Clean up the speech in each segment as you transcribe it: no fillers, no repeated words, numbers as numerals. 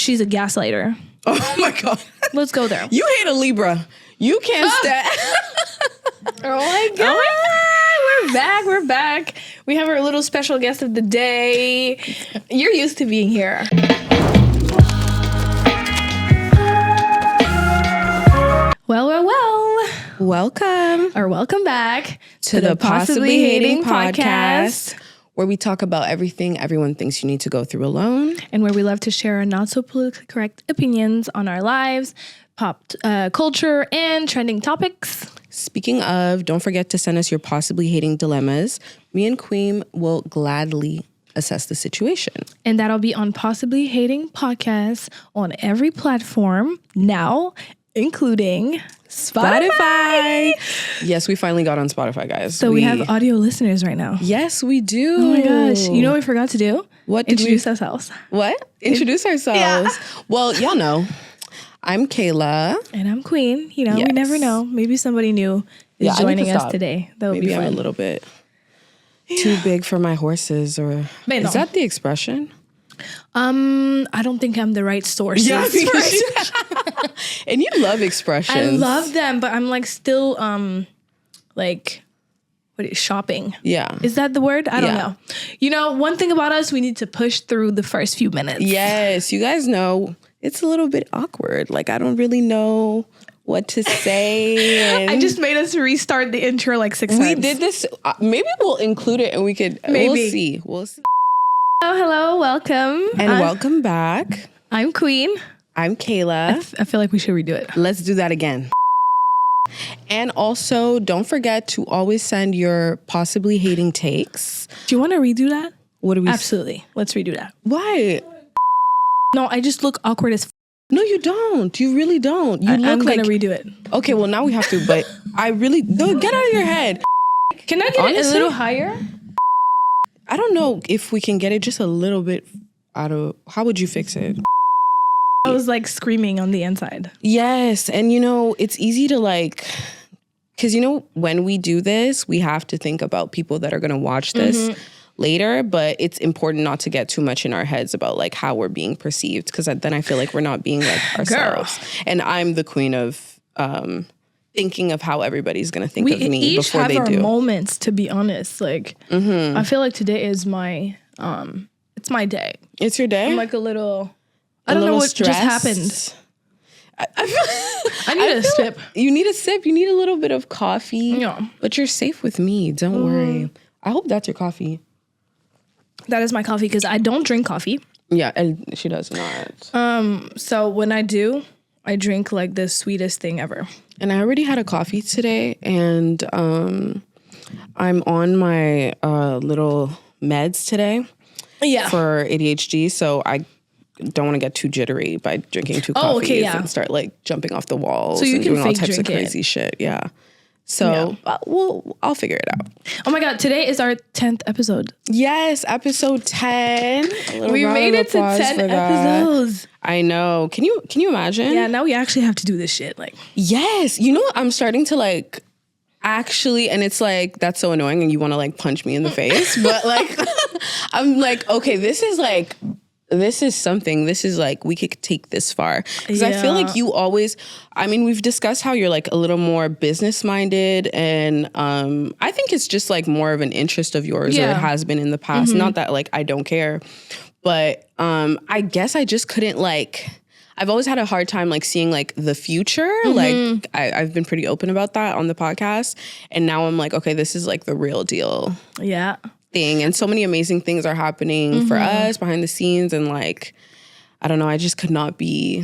she's a gaslighter. Oh my God. Let's go there. You hate a Libra. You can't stand. Oh my God. We're back. We have our little special guest of the day. You're used to being here. Well. Welcome back to the Possibly Hating podcast, where we talk about everything everyone thinks you need to go through alone. And where we love to share our not so politically correct opinions on our lives, pop culture, and trending topics. Speaking of, don't forget to send us your possibly hating dilemmas. Me and Queen will gladly assess the situation. And that'll be on Possibly Hating Podcasts on every platform now, including Spotify. Yes, we finally got on Spotify, guys. So we have audio listeners right now. Yes, we do. Oh my gosh. You know what we forgot to do? What? Introduce ourselves. What? Introduce ourselves. Yeah. Well, y'all know. I'm Kayla. And I'm Queen. You know, we never know. Maybe somebody new is joining us today. That would be fun. I'm a little bit too big for my horses, or is that the expression? I don't think I'm the right source. Yeah, and you love expressions. I love them, but I'm like still shopping. Yeah. Is that the word? I don't know. You know, one thing about us, we need to push through the first few minutes. Yes, you guys know it's a little bit awkward. Like, I don't really know what to say. I just made us restart the intro like 6 times. We did this. Maybe we'll include it and we could. Maybe. We'll see. Hello, welcome. And welcome back. I'm Queen. I'm Kayla. I feel like we should redo it. Let's do that again. And also, don't forget to always send your possibly hating takes. Do you want to redo that? What do we? Absolutely. Let's redo that. Why? No, I just look awkward as. No, you don't. You really don't. I'm gonna redo it. Okay, well now we have to. But I really don't. Get out of your head. Can I get it a little higher? I don't know if we can get it just a little bit out of. How would you fix it? I was like screaming on the inside. Yes, and you know it's easy to like, because you know when we do this, we have to think about people that are gonna watch this. Later, but it's important not to get too much in our heads about like how we're being perceived, because then I feel like we're not being like ourselves. And I'm the queen of thinking of how everybody's gonna think of me before they do. We each have our moments, to be honest. Like I feel like today is my it's my day. It's your day? I'm like a little I don't know what just happened. I need a sip. You need a sip. You need a little bit of coffee. Yeah. But you're safe with me. Don't worry. I hope that's your coffee. That is my coffee, because I don't drink coffee. Yeah, and she does not. So when I do, I drink like the sweetest thing ever. And I already had a coffee today, and I'm on my little meds today. Yeah. For ADHD, so I don't want to get too jittery by drinking two coffees and start like jumping off the walls and doing all types of crazy shit. Yeah. So I'll figure it out. Oh my God, today is our 10th episode. Yes, episode 10. We made it to 10 episodes. I know. Can you imagine? Yeah, now we actually have to do this shit. Like, yes. You know, I'm starting to like actually, and it's like, that's so annoying and you want to like punch me in the face. But like, I'm like, okay, this is something. This is like, we could take this far. Because I feel like you always, I mean, we've discussed how you're like a little more business minded. And I think it's just like more of an interest of yours, or it has been in the past. Not that like I don't care. But I guess I just couldn't like, I've always had a hard time like seeing like the future. Like I've been pretty open about that on the podcast. And now I'm like, okay, this is like the real deal. Yeah. Thing. And so many amazing things are happening for us behind the scenes, and like I don't know, I could not be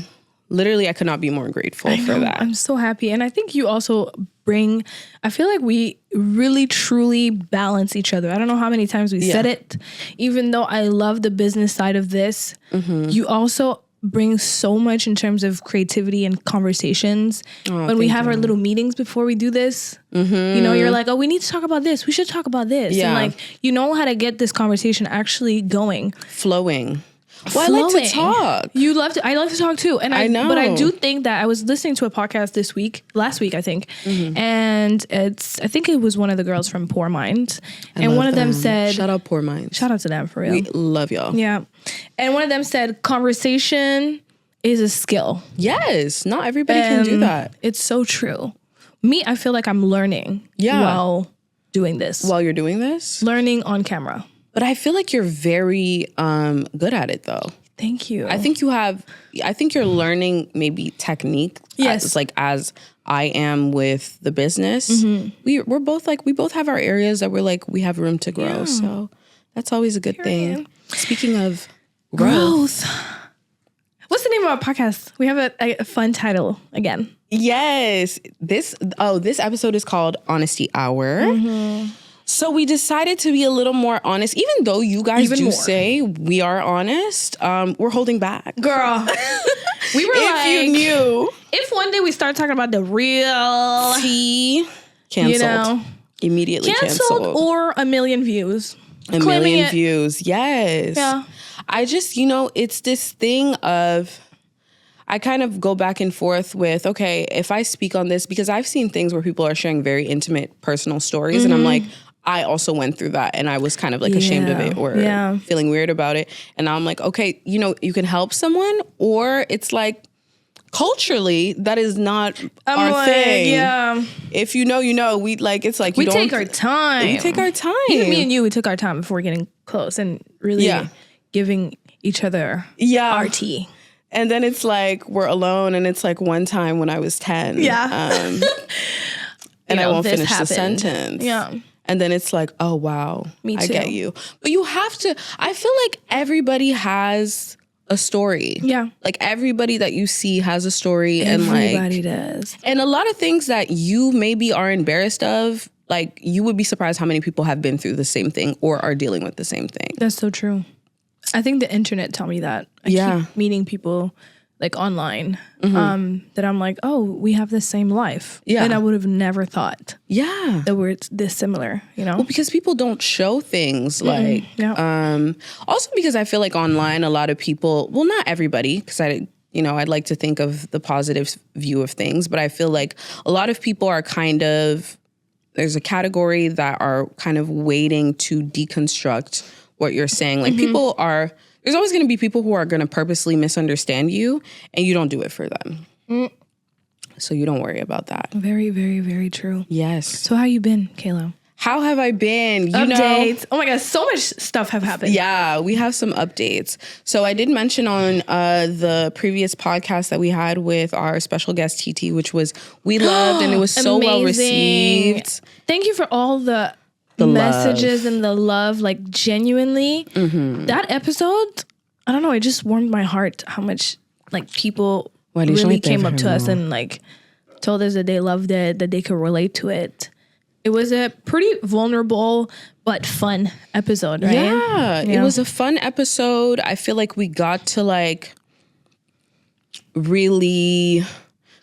more grateful for that. I'm so happy. And I think you also I feel like we really truly balance each other. I don't know how many times we said it. Even though I love the business side of this, you also bring so much in terms of creativity and conversations. When we have our little meetings before we do this, you know, you're like, oh, we need to talk about this. We should talk about this. And like, you know how to get this conversation actually going. Flowing. Well, I like to talk. You love to. I love to talk too. And I know. But I do think that I was listening to a podcast last week, I think. And I think it was one of the girls from Poor Minds. And one of them said, shout out Poor Minds. Shout out to them for real. We love y'all. Yeah. And one of them said, conversation is a skill. Yes. Not everybody can do that. It's so true. Me, I feel like I'm learning while doing this. While you're doing this? Learning on camera. But I feel like you're very good at it though. Thank you. I think you're learning maybe technique. Yes. As I am with the business. We both have our areas that we're like, we have room to grow. Yeah. So that's always a good thing. Speaking of growth. What's the name of our podcast? We have a fun title again. Yes. This episode is called Honesty Hour. So we decided to be a little more honest, even though you guys say we are honest. We're holding back, girl. We were if you knew, if one day we start talking about the real tea, canceled, immediately canceled, or a million views, views. Yes, yeah. I just it's this thing of. I kind of go back and forth with, okay, if I speak on this, because I've seen things where people are sharing very intimate personal stories and I'm like, I also went through that and I was kind of like ashamed of it or feeling weird about it. And now I'm like, okay, you can help someone, or it's like culturally that is not our thing. Yeah. If you know, we like, it's like, we take our time. We take our time. Even me and you, we took our time before getting close and really giving each other our tea. And then it's like we're alone, and it's like one time when I was 10. Yeah. And I won't finish the sentence. Yeah. And then it's like, oh, wow. Me too. I get you. But you have to, I feel like everybody has a story. Yeah. Like everybody that you see has a story. Everybody does. And a lot of things that you maybe are embarrassed of, like you would be surprised how many people have been through the same thing or are dealing with the same thing. That's so true. I think the internet taught me that. I keep meeting people like online that I'm like, oh, we have the same life. Yeah. And I would have never thought that we're this similar, Well, because people don't show things like, also because I feel like online, a lot of people, well, not everybody, because I'd like to think of the positive view of things, but I feel like a lot of people are there's a category that are kind of waiting to deconstruct what you're saying. Like there's always going to be people who are going to purposely misunderstand you and you don't do it for them. So you don't worry about that. Very, very, very true. Yes. So how you been, Kayla? How have I been? Updates. Oh my God, so much stuff have happened. Yeah, we have some updates. So I did mention on the previous podcast that we had with our special guest TT, which was we loved and it was so well received. Thank you for all the messages and the love, like genuinely. That episode, I don't know, it just warmed my heart how much like people really came up to us and like told us that they loved it, that they could relate to it. It was a pretty vulnerable but fun episode, right? Yeah, it was a fun episode. I feel like we got to like really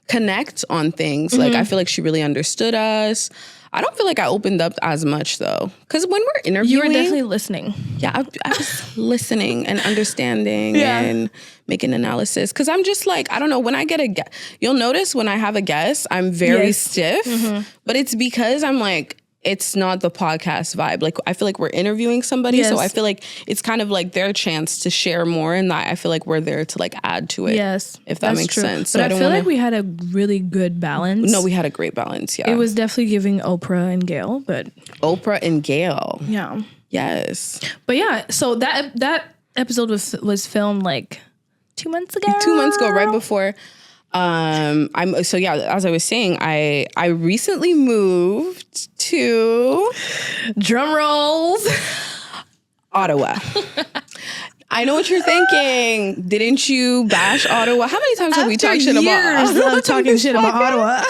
connect on things. Like I feel like she really understood us. I don't feel like I opened up as much though, because when we're interviewing, you were definitely listening. Yeah, I was listening and understanding and making analysis. Because I'm just like, I don't know, when I get a guest, you'll notice when I have a guest, I'm very stiff, but it's because I'm like, it's not the podcast vibe. Like, I feel like we're interviewing somebody, so I feel like it's kind of like their chance to share more, and that I feel like we're there to like add to it. Yes, if that makes sense. But so I feel like we had a really good balance. No, we had a great balance. Yeah, it was definitely giving Oprah and Gail, but Oprah and Gail. Yeah. Yes. But yeah, so that episode was filmed like 2 months ago. 2 months ago, right before. As I was saying, I recently moved to drum rolls Ottawa. I know what you're thinking. Didn't you bash Ottawa? How many times have we talked shit about Ottawa? Talking shit about Ottawa.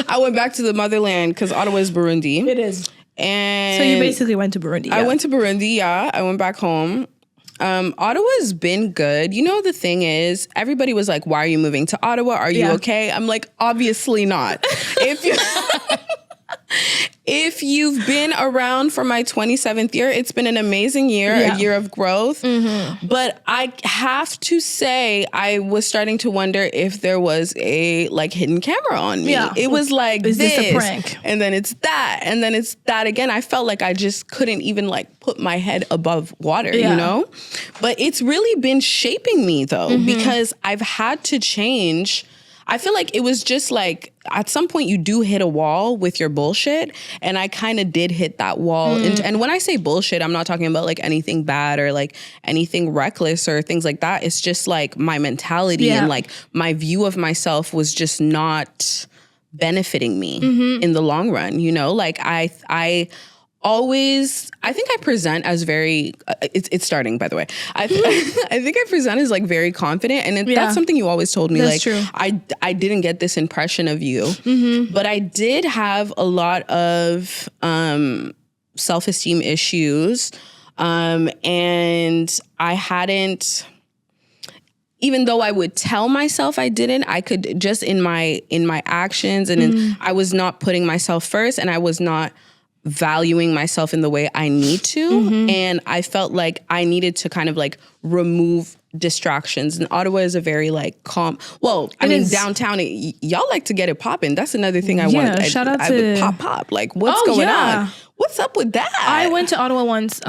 I went back to the motherland because Ottawa is Burundi. It is. And so you basically went to Burundi. I went to Burundi, yeah. I went back home. Ottawa's been good. You know, the thing is, everybody was like, why are you moving to Ottawa? Are you okay? I'm like, obviously not. If you've been around for my 27th year, it's been an amazing year, a year of growth. But I have to say, I was starting to wonder if there was a like hidden camera on me. Yeah. It was like, is this a prank? And then it's that. And then it's that again. I felt like I just couldn't even like put my head above water, you know? But it's really been shaping me though, because I've had to change. I feel like it was just like at some point you do hit a wall with your bullshit. And I kind of did hit that wall. And when I say bullshit, I'm not talking about like anything bad or like anything reckless or things like that. It's just like my mentality and like my view of myself was just not benefiting me in the long run. You know, like I think I present as very, it's starting, by the way. I think I present as like very confident. And that's something you always told me. That's like, true. I didn't get this impression of you, but I did have a lot of self-esteem issues. And I hadn't, even though I would tell myself I didn't, I could just in my actions and I was not putting myself first and I was not valuing myself in the way I need to. And I felt like I needed to kind of like remove distractions. And Ottawa is a very like calm, downtown, y'all like to get it popping. That's another thing I want. Shout out to pop. Like what's going on? What's up with that? I went to Ottawa once,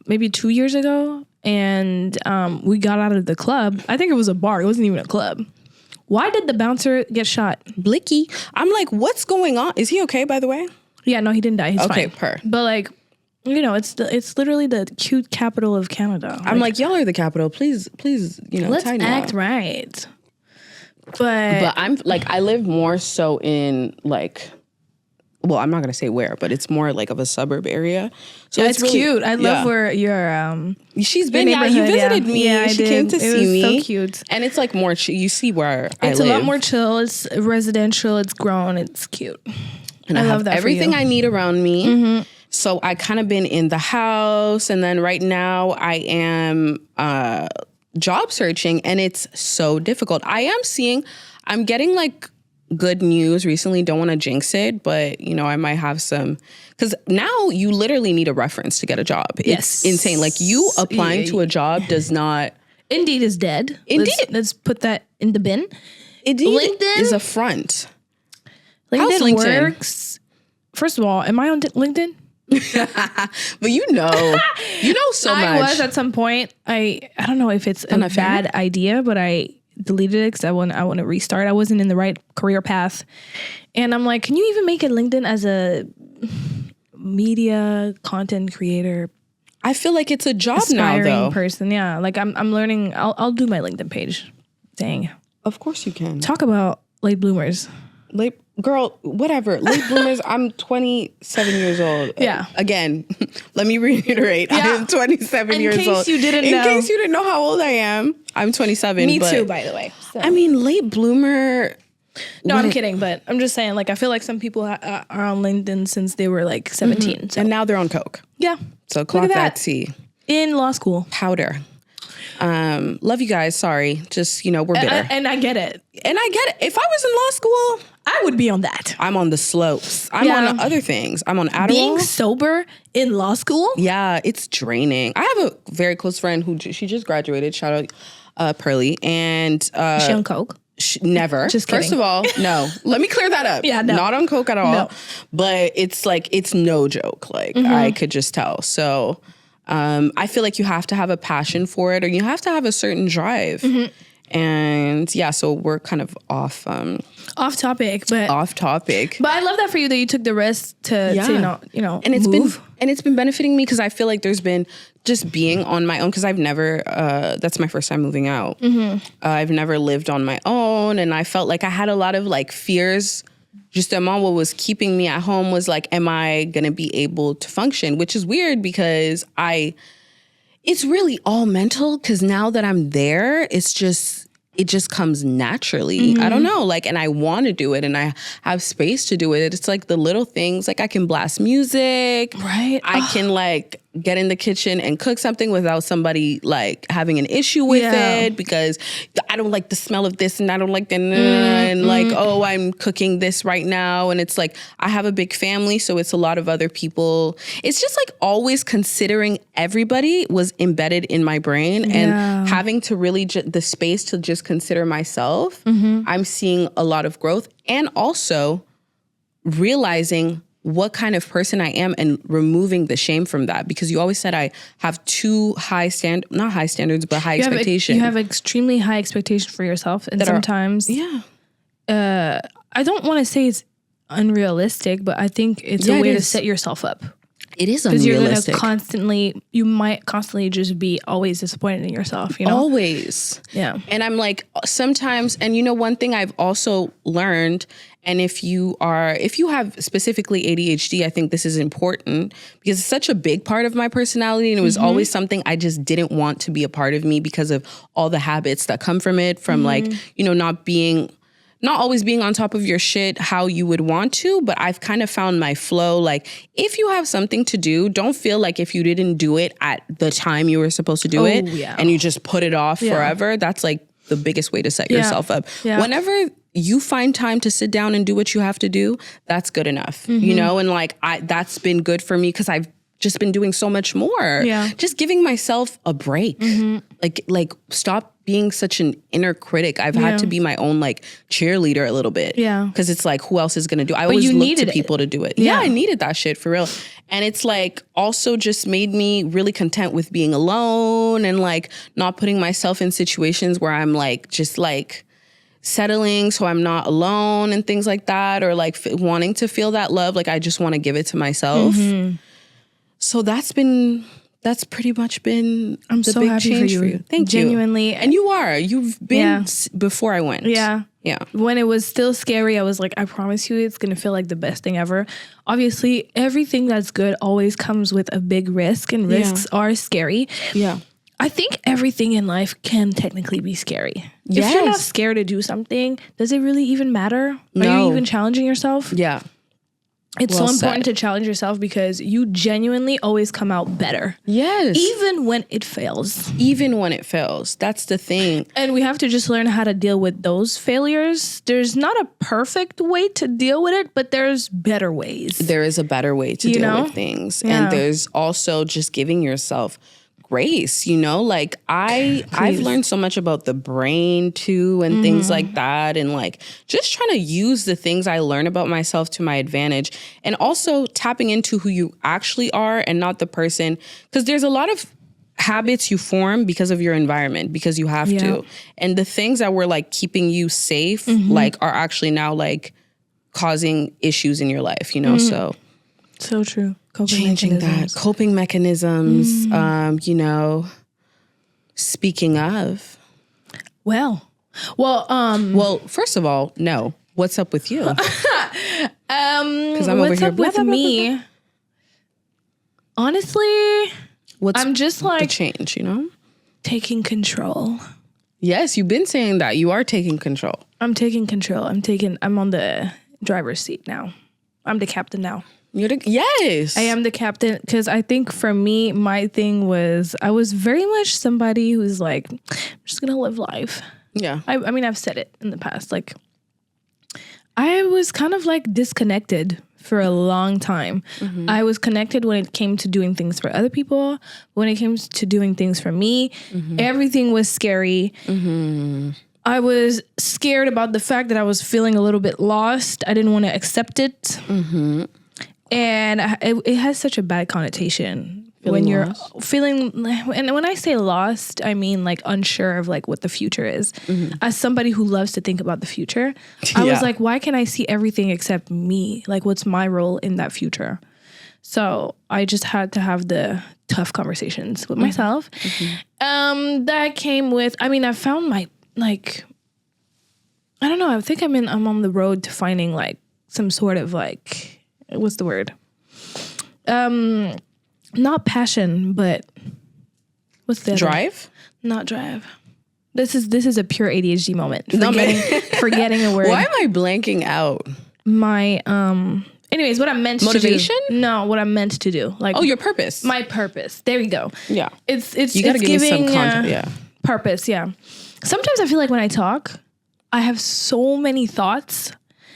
maybe 2 years ago. And we got out of the club. I think it was a bar. It wasn't even a club. Why did the bouncer get shot? Blicky. I'm like, what's going on? Is he okay, by the way? Yeah, no, he didn't die. He's fine. Okay, But like, you know, it's literally the cute capital of Canada. I'm like y'all are the capital. Please, you know, let's act right. But I'm like, I live more so in like, well, I'm not gonna say where, but it's more like of a suburb area. So it's really cute. I love where your she's been. Yeah, you visited me. Yeah, she came to see me. It was so cute. And it's like more. You see where I live. It's a lot more chill. It's residential. It's grown. It's cute. And I love that everything I need around me. So I kind of been in the house, and then right now I am job searching, and it's so difficult. I'm getting like good news recently. Don't want to jinx it, but you know, I might have some, because now you literally need a reference to get a job. It's insane. Like you applying to a job does not. Indeed is dead. Indeed. Let's put that in the bin. Indeed LinkedIn is a front. LinkedIn works. First of all, am I on LinkedIn? But you know so much. I was at some point. I don't know if it's a bad idea, but I deleted it because I want to restart. I wasn't in the right career path, and I'm like, can you even make a LinkedIn as a media content creator? I feel like it's a job now, though. Person, yeah. Like I'm learning. I'll do my LinkedIn page. Dang. Of course you can. Talk about late bloomers. Girl, whatever. Late bloomers. I'm 27 years old. Yeah. Again, let me reiterate. I am 27 years old. In case you didn't know. In case you didn't know how old I am, I'm 27. Me too, by the way. So. I mean, late bloomer. No, I'm kidding, but I'm just saying, like, I feel like some people are on LinkedIn since they were like 17. So. And now they're on coke. Yeah. So clock that tea. In law school. Powder. Love you guys. Sorry. Just, you know, we're bitter. And I get it. If I was in law school, I would be on that. I'm on the slopes. I'm on other things. I'm on Adderall. Being sober in law school? Yeah, it's draining. I have a very close friend who she just graduated. Shout out Pearly. And is she on coke? Never. Just kidding. First of all, no. Let me clear that up. Yeah, no. Not on coke at all. No. But it's like, it's no joke. Like, I could just tell. So I feel like you have to have a passion for it, or you have to have a certain drive. And yeah, so we're kind of off topic, but I love that for you that you took the risk to you know, and move. It's been benefiting me because I feel like there's been just being on my own, because I've never that's my first time moving out. I've never lived on my own, and I felt like I had a lot of like fears. Just what was keeping me at home was like, am I gonna be able to function? Which is weird because it's really all mental, because now that I'm there, it's it just comes naturally. I don't know, like, and I want to do it and I have space to do it. It's like the little things, like I can blast music. Right. I can like get in the kitchen and cook something without somebody like having an issue with it because I don't like the smell of this and I don't like the and like, oh, I'm cooking this right now. And it's like, I have a big family, so it's a lot of other people. It's just like always considering everybody was embedded in my brain and having to really the space to just consider myself. I'm seeing a lot of growth and also realizing what kind of person I am and removing the shame from that, because you always said I have too not high standards, but high expectations. You have extremely high expectations for yourself. And sometimes, I don't want to say it's unrealistic, but I think it's a way to set yourself up. It is unrealistic. Because you might constantly just be always disappointed in yourself, you know? Always. Yeah. And I'm like, sometimes, and you know, one thing I've also learned, and if you have specifically ADHD, I think this is important because it's such a big part of my personality. And it was always something I just didn't want to be a part of me because of all the habits that come from it, from like, you know, not always being on top of your shit how you would want to, but I've kind of found my flow. Like, if you have something to do, don't feel like if you didn't do it at the time you were supposed to do it and you just put it off forever, that's like the biggest way to set yourself up. Yeah. Whenever you find time to sit down and do what you have to do, that's good enough, you know? And like, that's been good for me because I've just been doing so much more. Yeah. Just giving myself a break. Like stop being such an inner critic. I've had to be my own like cheerleader a little bit. Yeah. Because it's like, who else is going to do it? I always look to people to do it. Yeah, I needed that shit for real. And it's like also just made me really content with being alone and like not putting myself in situations where I'm like, just like settling so I'm not alone and things like that, or like wanting to feel that love. Like I just want to give it to myself. So that's pretty much been the big happy change for you. Thank you. Genuinely. And you've been before I went. Yeah. Yeah. When it was still scary, I was like, I promise you it's going to feel like the best thing ever. Obviously, everything that's good always comes with a big risk, and risks are scary. Yeah. I think everything in life can technically be scary. Yes. If you're not scared to do something, does it really even matter? No. Are you even challenging yourself? Yeah. It's so important to challenge yourself because you genuinely always come out better. Yes. Even when it fails. That's the thing. And we have to just learn how to deal with those failures. There's not a perfect way to deal with it, but there's better ways. There is a better way to deal with things. Yeah. And there's also just giving yourself grace, you know, like I've learned so much about the brain too and things like that, and like just trying to use the things I learn about myself to my advantage, and also tapping into who you actually are and not the person, because there's a lot of habits you form because of your environment, because you have to, and the things that were like keeping you safe like are actually now like causing issues in your life, you know. So true. Coping mechanisms, you know, speaking of. Well, first of all, no. What's up with you? Because I'm over here. What's up with me? Honestly, I'm just like the change, you know? Taking control. Yes, you've been saying that. You are taking control. I'm taking control. I'm on the driver's seat now. I'm the captain now. Yes. I am the captain, because I think for me, my thing was I was very much somebody who's like, I'm just going to live life. Yeah. I mean, I've said it in the past. Like, I was kind of like disconnected for a long time. I was connected when it came to doing things for other people. When it came to doing things for me, everything was scary. I was scared about the fact that I was feeling a little bit lost. I didn't want to accept it. And it has such a bad connotation when you're feeling, and when I say lost, I mean like unsure of like what the future is. As somebody who loves to think about the future, I was like, why can't I see everything except me? Like, what's my role in that future? So I just had to have the tough conversations with myself. That came with, I mean, I found my, like, I don't know, I think I'm on the road to finding like some sort of like, what's the word? Not passion, but what's the drive? Not drive. This is a pure ADHD moment. No, Forgetting a word. Why am I blanking out? My anyways, what I'm meant Motivation? to do. No, what I'm meant to do. Like, oh, your purpose. My purpose. There you go. Yeah. It's you gotta it's give giving me some content. Yeah. Purpose, yeah. Sometimes I feel like when I talk, I have so many thoughts.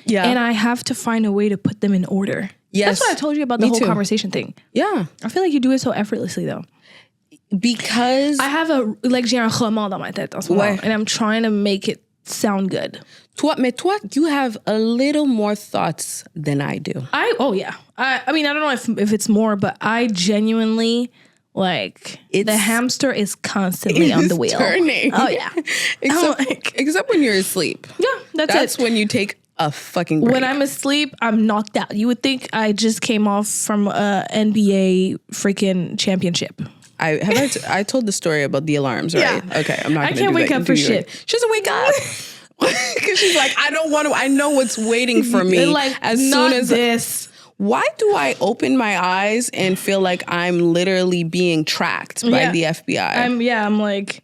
Yeah. And I have to find a way to put them in order. Yes. That's what I told you about the whole conversation thing. Yeah. I feel like you do it so effortlessly though. Because I have j'ai un roman dans ma tête en ce moment, and I'm trying to make it sound good. Toi, you have a little more thoughts than I do. I mean, I don't know if it's more, but I genuinely the hamster is constantly on the wheel. Turning. Oh yeah. Except when you're asleep. Yeah, that's when you take a fucking break. When I'm asleep, I'm knocked out. You would think I just came off from a NBA freaking championship. I told the story about the alarms, right? Yeah. Okay, I'm not. I can't wake up for shit. She doesn't wake up because she's like, I don't want to. I know what's waiting for me. As soon as this. Why do I open my eyes and feel like I'm literally being tracked by the FBI? I'm like,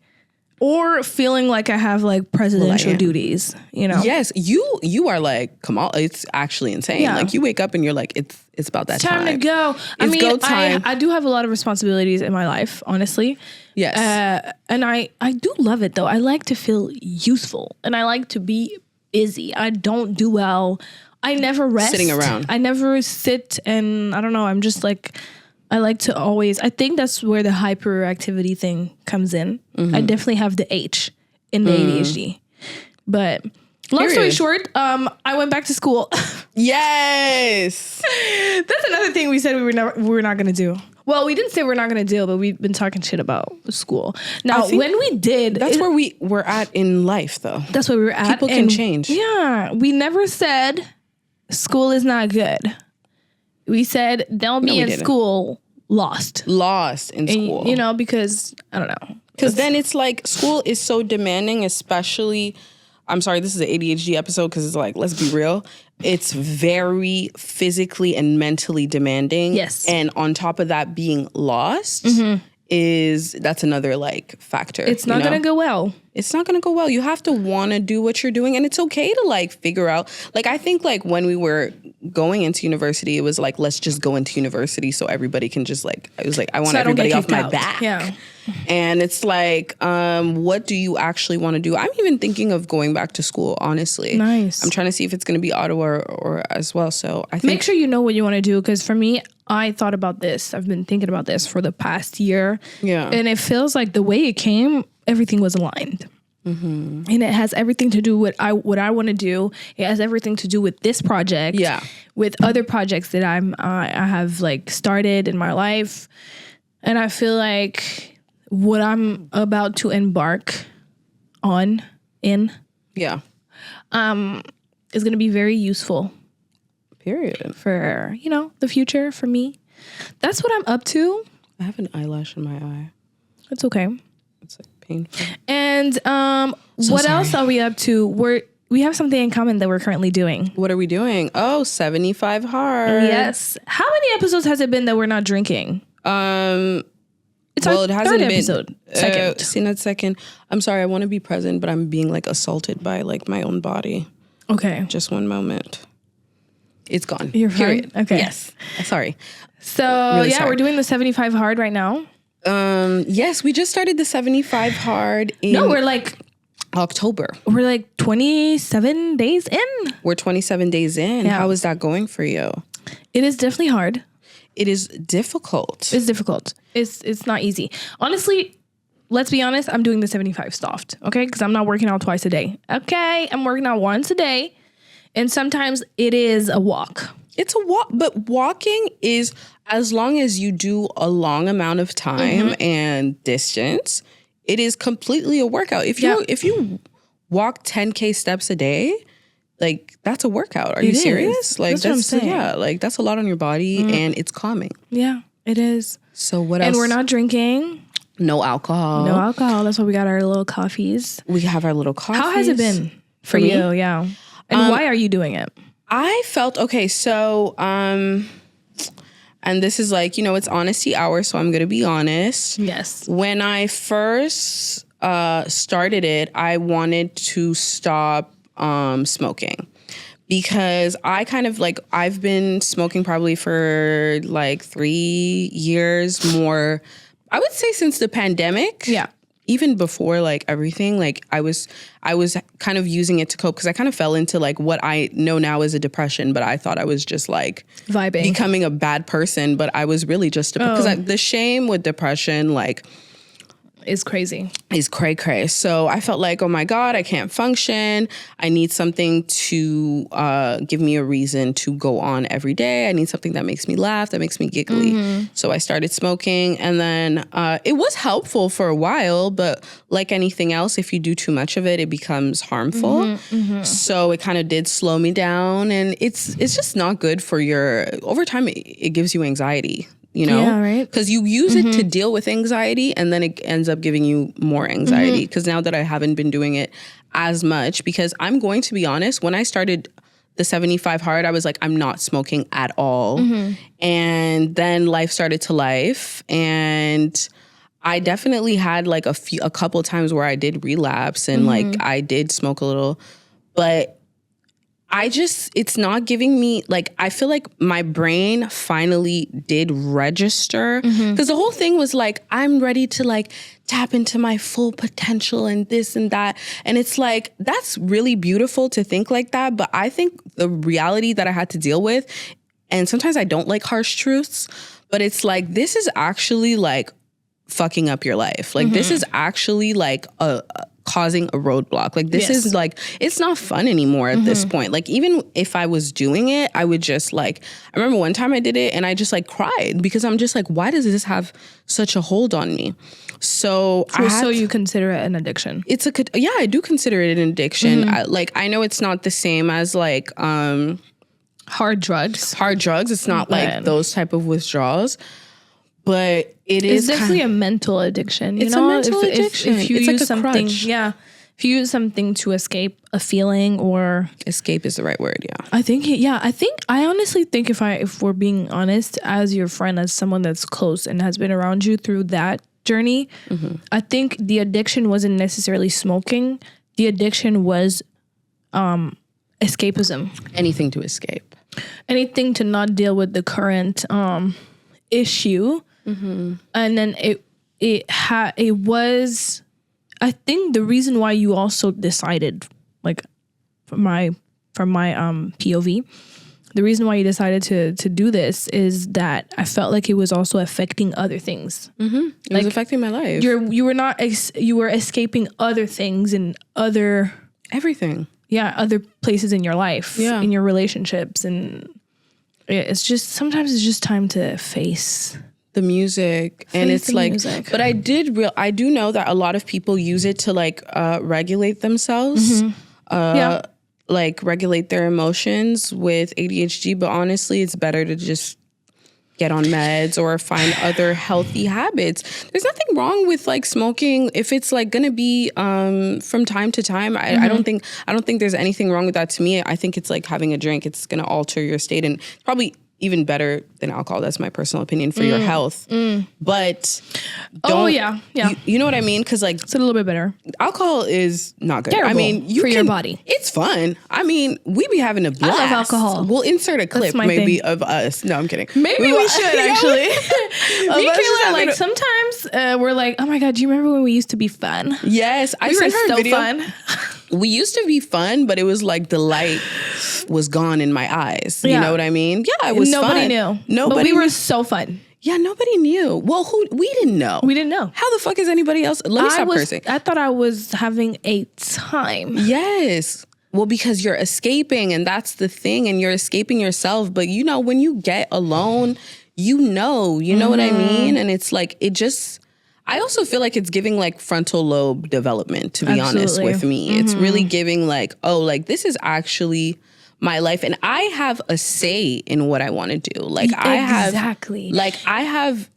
or feeling like I have like presidential duties, you know? Yes, you are like, come on, it's actually insane. Yeah. Like you wake up and you're like, it's about that time. Time to go. It's go time. I do have a lot of responsibilities in my life, honestly. Yes. And I do love it though. I like to feel useful and I like to be busy. I don't do well. I never rest. Sitting around. I never sit and I don't know. I'm just like, I like to always, I think that's where the hyperactivity thing comes in. Mm-hmm. I definitely have the H in the ADHD. But long story short, I went back to school. Yes. That's another thing we said we were not going to do. Well, we didn't say we're not going to do, but we've been talking shit about school. Now, when we did... That's where we were at in life, though. That's where we were at. People can change. Yeah. We never said school is not good. We said don't be in school lost in school. You know, because I don't know. Because then it's like school is so demanding, especially, I'm sorry, this is an ADHD episode because it's like, let's be real. It's very physically and mentally demanding. Yes. And on top of that, being lost that's another like factor. It's not going to go well. It's not going to go well. You have to want to do what you're doing. And it's okay to like figure out, like, I think like when we were going into university, it was like, let's just go into university so everybody can just like, I was like, I want everybody off my back. Yeah. And it's like, what do you actually want to do? I'm even thinking of going back to school, honestly. Nice. I'm trying to see if it's going to be Ottawa or as well. So I think. Make sure you know what you want to do. Because for me, I thought about this. I've been thinking about this for the past year. Yeah. And it feels like the way it came, everything was aligned. Mm-hmm. And it has everything to do with what I want to do. It has everything to do with this project. Yeah. With other projects that I have like started in my life. And I feel like what I'm about to embark on yeah, is going to be very useful. Period. For, you know, the future for me. That's what I'm up to. I have an eyelash in my eye. It's okay. It's like painful. And what else are we up to? We have something in common that we're currently doing. What are we doing? Oh, 75 hard. Yes. How many episodes has it been that we're not drinking? It's our it hasn't third been episode. Second. See, not second. I'm sorry. I want to be present, but I'm being like assaulted by like my own body. Okay. Just one moment. It's gone. You're fine. Okay. Yes. Sorry. So really sorry. We're doing the 75 hard right now. Yes, we just started the 75 hard in we're like October. We're like 27 days in. We're 27 days in. Yeah. How is that going for you? It is definitely hard. It is difficult. It's difficult. It's not easy. Honestly, let's be honest, I'm doing the 75 soft, okay? Because I'm not working out twice a day. Okay, I'm working out once a day. And sometimes it is a walk. It's a walk, but walking is, as long as you do a long amount of time and distance, it is completely a workout. If you walk 10K steps a day, like that's a workout. Are you serious? Like that's what I'm saying. Yeah, like that's a lot on your body and it's calming. Yeah, it is. So what else? And we're not drinking. No alcohol. No alcohol. That's why we got our little coffees. We have our little coffees. How has it been for you? Yeah. And why are you doing it? I felt, okay, so, and this is like, you know, it's honesty hour, so I'm going to be honest. Yes. When I first started it, I wanted to stop smoking. Because I kind of like, I've been smoking probably for like 3 years more, I would say since the pandemic. Yeah. Even before like everything, like I was kind of using it to cope because I kind of fell into like what I know now as a depression, but I thought I was just like vibing, becoming a bad person, but I was really just because the shame with depression, like, is crazy. Is cray. So I felt like, oh my God, I can't function. I need something to give me a reason to go on every day. I need something that makes me laugh, that makes me giggly. So I started smoking, and then it was helpful for a while, but like anything else, if you do too much of it, it becomes harmful. So it kind of did slow me down, and it's just not good for over time, it gives you anxiety. You know, yeah, right. Because you use it to deal with anxiety, and then it ends up giving you more anxiety. Because now that I haven't been doing it as much, because I'm going to be honest, when I started the 75 hard, I was like, I'm not smoking at all. And then life started to life, and I definitely had like a couple times where I did relapse, and like I did smoke a little, but it's not giving me, like, I feel like my brain finally did register, because the whole thing was like, I'm ready to like tap into my full potential and this and that. And it's like, that's really beautiful to think like that. But I think the reality that I had to deal with, and sometimes I don't like harsh truths, but it's like, this is actually like fucking up your life. Like this is actually like causing a roadblock. Like this is like, it's not fun anymore at this point. Like even if I was doing it, I would just like, I remember one time I did it and I just like cried, because I'm just like, why does this have such a hold on me? So you consider it an addiction? Yeah, I do consider it an addiction. I know it's not the same as like hard drugs. It's not like those type of withdrawals. But it's definitely a mental addiction. It's a mental addiction. If you it's use like something, crutch. if you use something to escape a feeling, or escape is the right word. Yeah, I honestly think if we're being honest, as your friend, as someone that's close and has been around you through that journey, I think the addiction wasn't necessarily smoking. The addiction was escapism. Anything to escape. Anything to not deal with the current issue. And then it was, I think the reason why you also decided, like from my POV, the reason why you decided to do this is that I felt like it was also affecting other things. It was affecting my life. You were escaping other things and other everything. Yeah, other places in your life, in your relationships, and it's just, sometimes it's just time to face the music. And it's like, music. But I do know that a lot of people use it to like regulate themselves, like regulate their emotions with ADHD. But honestly, it's better to just get on meds or find other healthy habits. There's nothing wrong with like smoking if it's like gonna be from time to time. I don't think there's anything wrong with that. To me, I think it's like having a drink. It's gonna alter your state, and probably even better than alcohol. That's my personal opinion for your health. But you know what I mean? Because like, it's a little bit better. Alcohol is not good. Terrible I mean, your body. It's fun. I mean, we be having a blast. I love alcohol. We'll insert a clip maybe of us. No, I'm kidding. Maybe we should actually. Me and Kayla, like sometimes we're like, oh my God, do you remember when we used to be fun? Yes, we were so fun. We used to be fun, but it was like the light was gone in my eyes. You know what I mean? Yeah, it was nobody fun. Knew. But we were so fun. Yeah, nobody knew. Well, we didn't know. We didn't know. How the fuck is anybody else? Let me stop cursing. I thought I was having a time. Yes. Well, because you're escaping, and that's the thing, and you're escaping yourself. But you know, when you get alone, you know what I mean? And it's like, I also feel like it's giving like frontal lobe development, to be honest with me. It's really giving like, oh, like this is actually my life, and I have a say in what I want to do. Like I have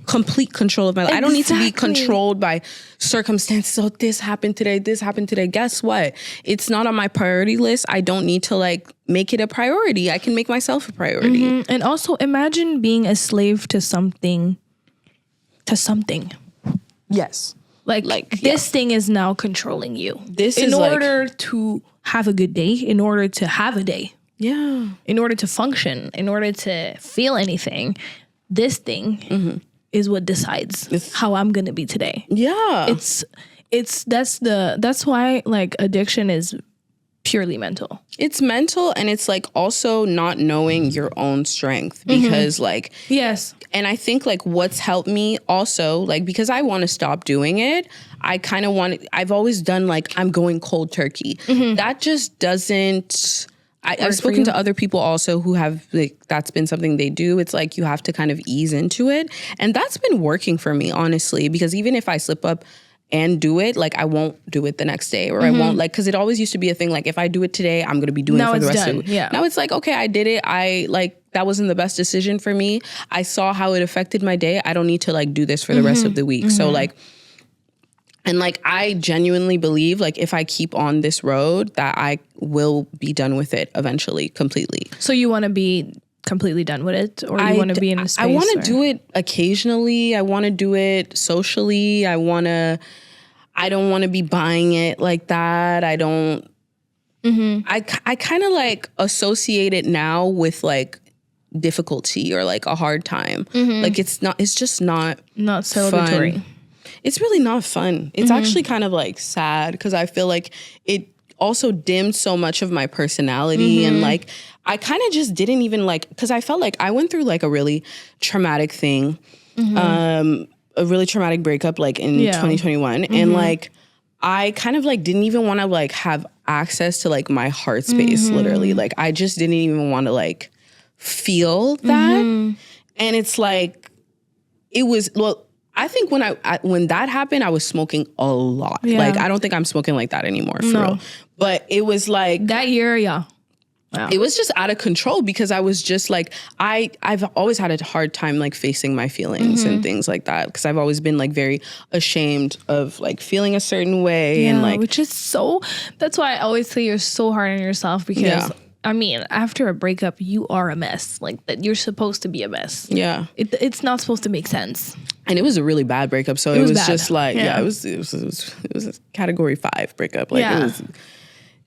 complete control of my life. I don't need to be controlled by circumstances. So this happened today. Guess what? It's not on my priority list. I don't need to like make it a priority. I can make myself a priority. And also imagine being a slave to something. Yes. Like this thing is now controlling you. This in is order to have a good day, in order to have a day. Yeah. In order to function, in order to feel anything, this thing is what decides how I'm gonna be today. Yeah. That's why like addiction is purely mental. It's mental, and it's like also not knowing your own strength, because like, yes. And I think like what's helped me also, like, because I want to stop doing it, I kind of I've always done like, I'm going cold turkey. That just doesn't, I've spoken to other people also who have like, that's been something they do. It's like, you have to kind of ease into it. And that's been working for me, honestly, because even if I slip up and do it, like I won't do it the next day, or I won't like, because it always used to be a thing like, if I do it today, I'm going to be doing it for the rest of it. Yeah. Now it's like, okay, I did it. I like, that wasn't the best decision for me. I saw how it affected my day. I don't need to like do this for the rest of the week. So like, and like, I genuinely believe like if I keep on this road that I will be done with it eventually, completely. So you want to be completely done with it, or you want to be in a space? I want to do it occasionally. I want to do it socially. I don't want to be buying it like that. I don't, I kind of like associate it now with like difficulty or like a hard time. Like it's just not celebratory. Fun. It's really not fun. It's actually kind of like sad, because I feel like it also dimmed so much of my personality, and like I kind of just didn't even like, because I felt like I went through like a really traumatic thing, a really traumatic breakup like in 2021, and like I kind of like didn't even want to like have access to like my heart space, literally. Like I just didn't even want to like feel that. And it's like, it was, well, I think when that happened, I was smoking a lot. Yeah. Like, I don't think I'm smoking like that anymore, for real. But it was like... That year, yeah. Wow. It was just out of control, because I was just like, I've always had a hard time like facing my feelings and things like that, because I've always been like very ashamed of like feeling a certain way. And like... Which is so... That's why I always say you're so hard on yourself, because... Yeah. I mean, after a breakup, you are a mess. Like, that you're supposed to be a mess. Yeah. It's not supposed to make sense. And it was a really bad breakup. So it was just like, it was a category 5 breakup. Like, it was,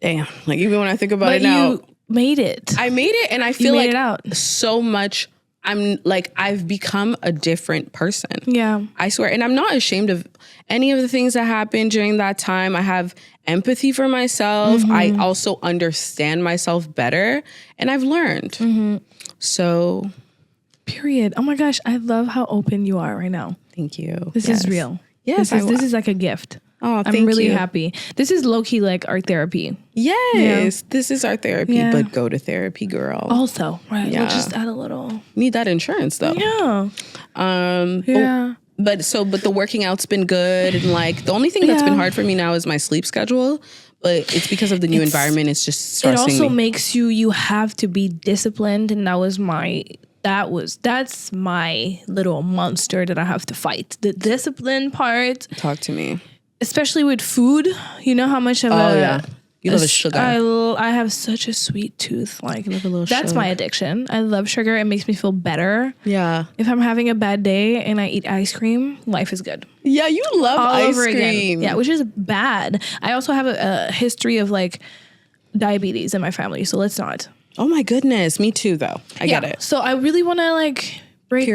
damn. Like, even when I think about it now. You made it. I made it, and I feel like so much, I've become a different person. Yeah. I swear. And I'm not ashamed of any of the things that happened during that time. I have empathy for myself. I also understand myself better, and I've learned. So... Period. Oh my gosh, I love how open you are right now. Thank you. This is real. Yes, this is like a gift. Oh, I'm really happy. This is low-key like our therapy. Yes, this is our therapy, but go to therapy, girl. Also, right? Yeah. We'll just add a little. Need that insurance though. Yeah. But the working out's been good, and like the only thing that's been hard for me now is my sleep schedule. But it's because of the new environment. It's just stressing me. It also makes you have to be disciplined, and that's my little monster that I have to fight. The discipline part. Talk to me. Especially with food. You know how much of you love a sugar. I have such a sweet tooth. Like, that's my addiction. I love sugar. It makes me feel better. Yeah. If I'm having a bad day and I eat ice cream, life is good. Yeah, you love ice cream. Again. Yeah, which is bad. I also have a history of like diabetes in my family, so let's not. Oh my goodness, me too though. I get it. So I really want to like break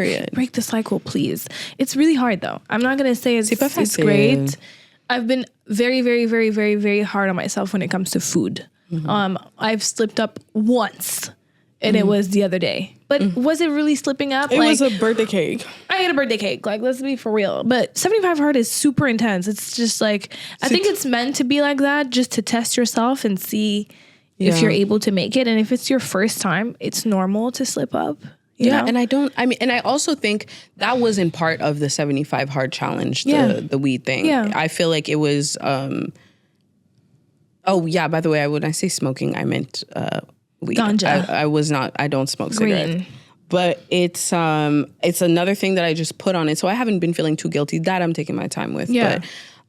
the cycle, please. It's really hard though. I'm not gonna say it's great. I've been very, very, very, very, very hard on myself when it comes to food. I've slipped up once, and it was the other day. But was it really slipping up? It was a birthday cake. I ate a birthday cake. Like, let's be for real. But 75 hard is super intense. It's just like, I think it's meant to be like that, just to test yourself and see if you're able to make it. And if it's your first time, it's normal to slip up. You know? And I also think that was in part of the 75 hard challenge, the weed thing. Yeah. I feel like it was, by the way, when I say smoking, I meant weed. Ganja. I don't smoke cigarettes. But it's another thing that I just put on it. So I haven't been feeling too guilty. That I'm taking my time with. Yeah.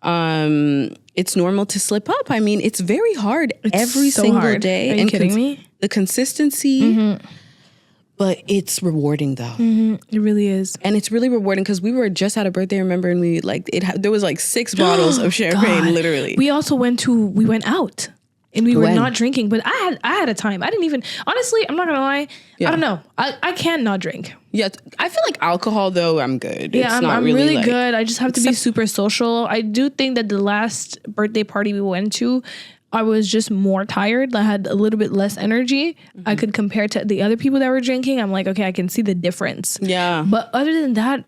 But it's normal to slip up. I mean, it's very hard every single day. Are you kidding me? The consistency. But it's rewarding though. It really is. And it's really rewarding because we were just at a birthday, remember? And we like, there was like 6 bottles of champagne, literally. We also went out. And we were not drinking, but I had a time. I didn't even, honestly, I'm not gonna lie. Yeah. I don't know. I can not drink. Yeah, I feel like alcohol though, I'm good. Yeah, I'm really like, good. I just have to be super social. I do think that the last birthday party we went to, I was just more tired. I had a little bit less energy. I could compare to the other people that were drinking. I'm like, okay, I can see the difference. Yeah. But other than that,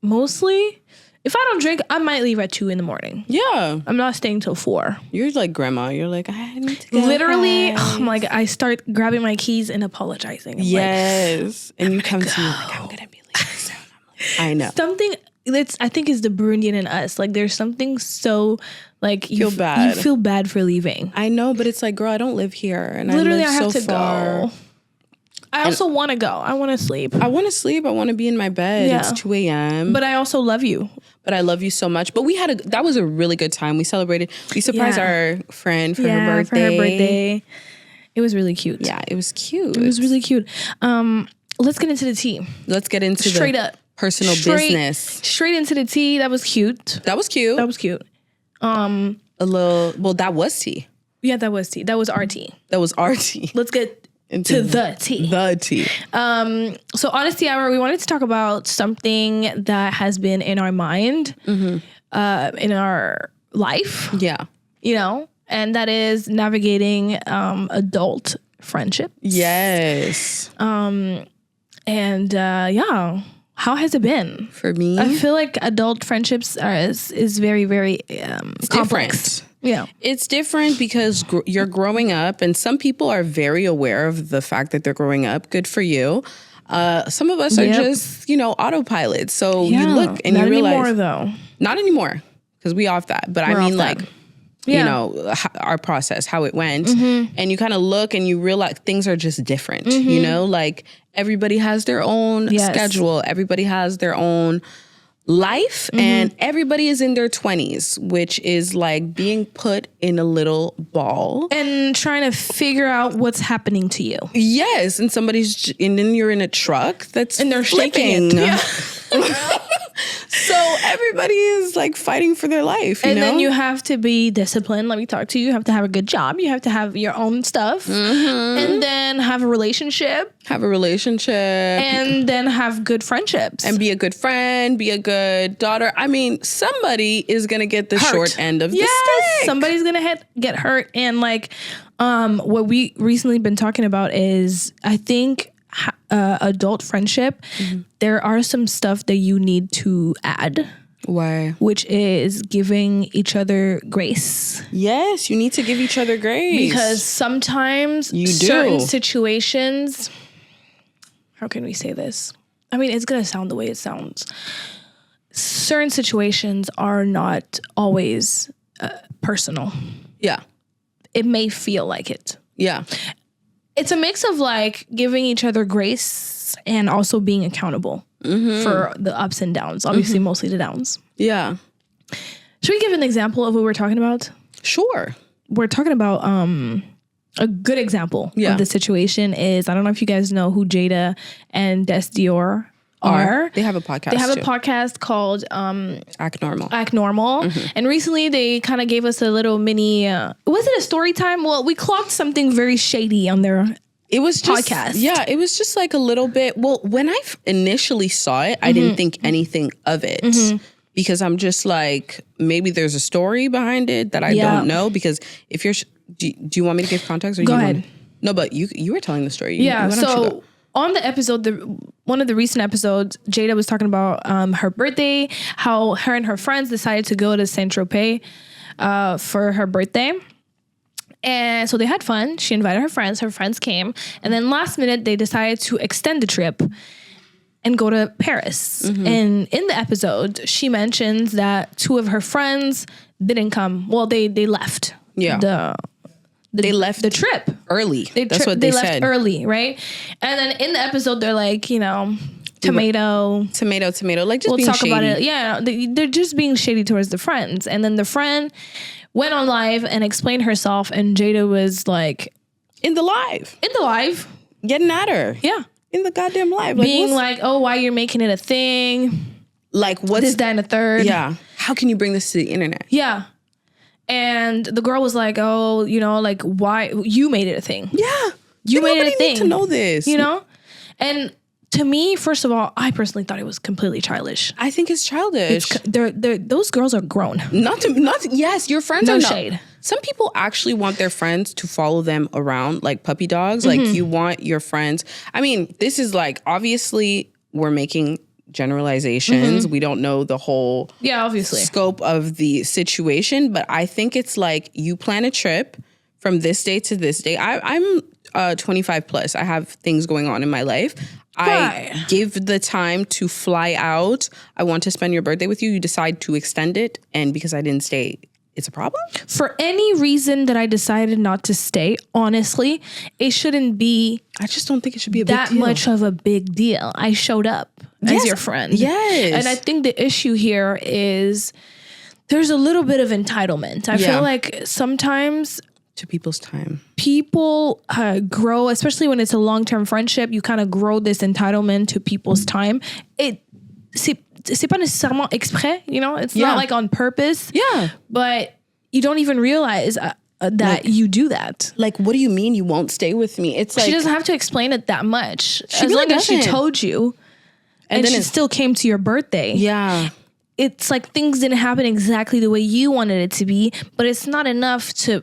mostly, if I don't drink, I might leave at 2 a.m. Yeah. I'm not staying till 4. You're like grandma. You're like, I need to go. Literally, I'm like, I start grabbing my keys and apologizing. I'm yes. Like, and you come to me like, I'm going to be leaving soon. I'm like, I know. Something that's, I think, is the Burundian in us. Like, there's something so, like, you feel bad for leaving. I know, but it's like, girl, I don't live here. And literally, I live so far. Go. I also want to go. I want to sleep. I want to sleep. I want to be in my bed. Yeah. It's 2 a.m. But I also love you. But I love you so much. But that was a really good time. We surprised our friend for her birthday. It was really cute. Yeah, it was cute. It was really cute. Let's get into the tea. Let's get into straight up personal business. Straight into the tea. That was cute. That was cute. A little. Well, that was tea. Yeah, that was tea. That was our tea. Let's get into the tea. The tea. So Honesty Hour, we wanted to talk about something that has been in our mind, in our life. Yeah. You know, and that is navigating adult friendship. Yes. How has it been? For me? I feel like adult friendships is very, very complex. Different. Yeah. It's different because you're growing up, and some people are very aware of the fact that they're growing up. Good for you. Some of us are just, autopilot. So you look and you realize. Not anymore, though. Not anymore, because we off that. But I mean, our process, how it went. And you kind of look and you realize things are just different. Like everybody has their own schedule. Everybody has their own life, and everybody is in their 20s, which is like being put in a little ball and trying to figure out what's happening to you. Yes, and then you're in a truck and they're flipping. Shaking it. Yeah. So everybody is like fighting for their life, and then you have to be disciplined. Let me talk to you. You have to have a good job. You have to have your own stuff, and then have a relationship. And then have good friendships. And be a good friend, be a good daughter. I mean, somebody is going to get the short end of the stick. Somebody's going to get hurt. And like, what we recently been talking about is, I think, adult friendship, there are some stuff that you need to add. Why? Which is giving each other grace. Yes, you need to give each other grace. Because sometimes certain situations, how can we say this? I mean, it's going to sound the way it sounds. Certain situations are not always personal. Yeah. It may feel like it. Yeah. It's a mix of like giving each other grace and also being accountable for the ups and downs. Obviously, mostly the downs. Yeah. Should we give an example of what we're talking about? Sure. We're talking about a good example of the situation is, I don't know if you guys know who Jada and Des Dior are. They have a podcast. They have a podcast called Act Normal. And recently they kind of gave us a little mini, was it a story time? Well, we clocked something very shady on their podcast. Yeah, it was just like a little bit. Well, when I initially saw it, I didn't think anything of it. Because I'm just like, maybe there's a story behind it that I don't know. Because if you're, do you want me to give context? Or Go ahead. No, but you were telling the story. So on the episode, one of the recent episodes, Jada was talking about her birthday, how her and her friends decided to go to Saint-Tropez for her birthday. And so they had fun. She invited her friends came. And then last minute, they decided to extend the trip and go to Paris. And in the episode, she mentions that 2 of her friends didn't come. Well, they left. Yeah. They left the trip early. That's what they said. Left early, right? And then in the episode, they're like, tomato. Like, just we'll being talk shady. about it. Yeah, they're just being shady towards the friends. And then the friend went on live and explained herself, and Jada was like, in the live, getting at her. Yeah. in the goddamn life? Being like, oh, why you're making it a thing? Like, what's this, that, and the third? Yeah. How can you bring this to the internet? Yeah. And the girl was like, oh, you know, like, why? You made it a thing. Yeah. You made it a thing. Need to know this. You know? And to me, first of all, I personally thought it was completely childish. I think it's childish. Those girls are grown. Yes, your friends are no shade. Some people actually want their friends to follow them around like puppy dogs. Like you want your friends. I mean, this is like, obviously we're making generalizations. We don't know the whole obviously scope of the situation, but I think it's like you plan a trip from this day to this day. I'm 25 plus. I have things going on in my life. I give the time to fly out. I want to spend your birthday with you. You decide to extend it. And because I didn't stay, it's a problem? For any reason that I decided not to stay, honestly, it shouldn't be... I just don't think it should be that much of a big deal. I showed up as your friend. Yes. And I think the issue here is there's a little bit of entitlement. I feel like sometimes... to people's time. People grow, especially when it's a long-term friendship, you kind of grow this entitlement to people's time. C'est pas nécessairement exprès, you know? It's not like on purpose. Yeah. But you don't even realize that you do that. Like, what do you mean you won't stay with me? It's like... She doesn't have to explain it that much. She as really long as she doesn't. told you and she still came to your birthday. Yeah. It's like things didn't happen exactly the way you wanted it to be, but it's not enough to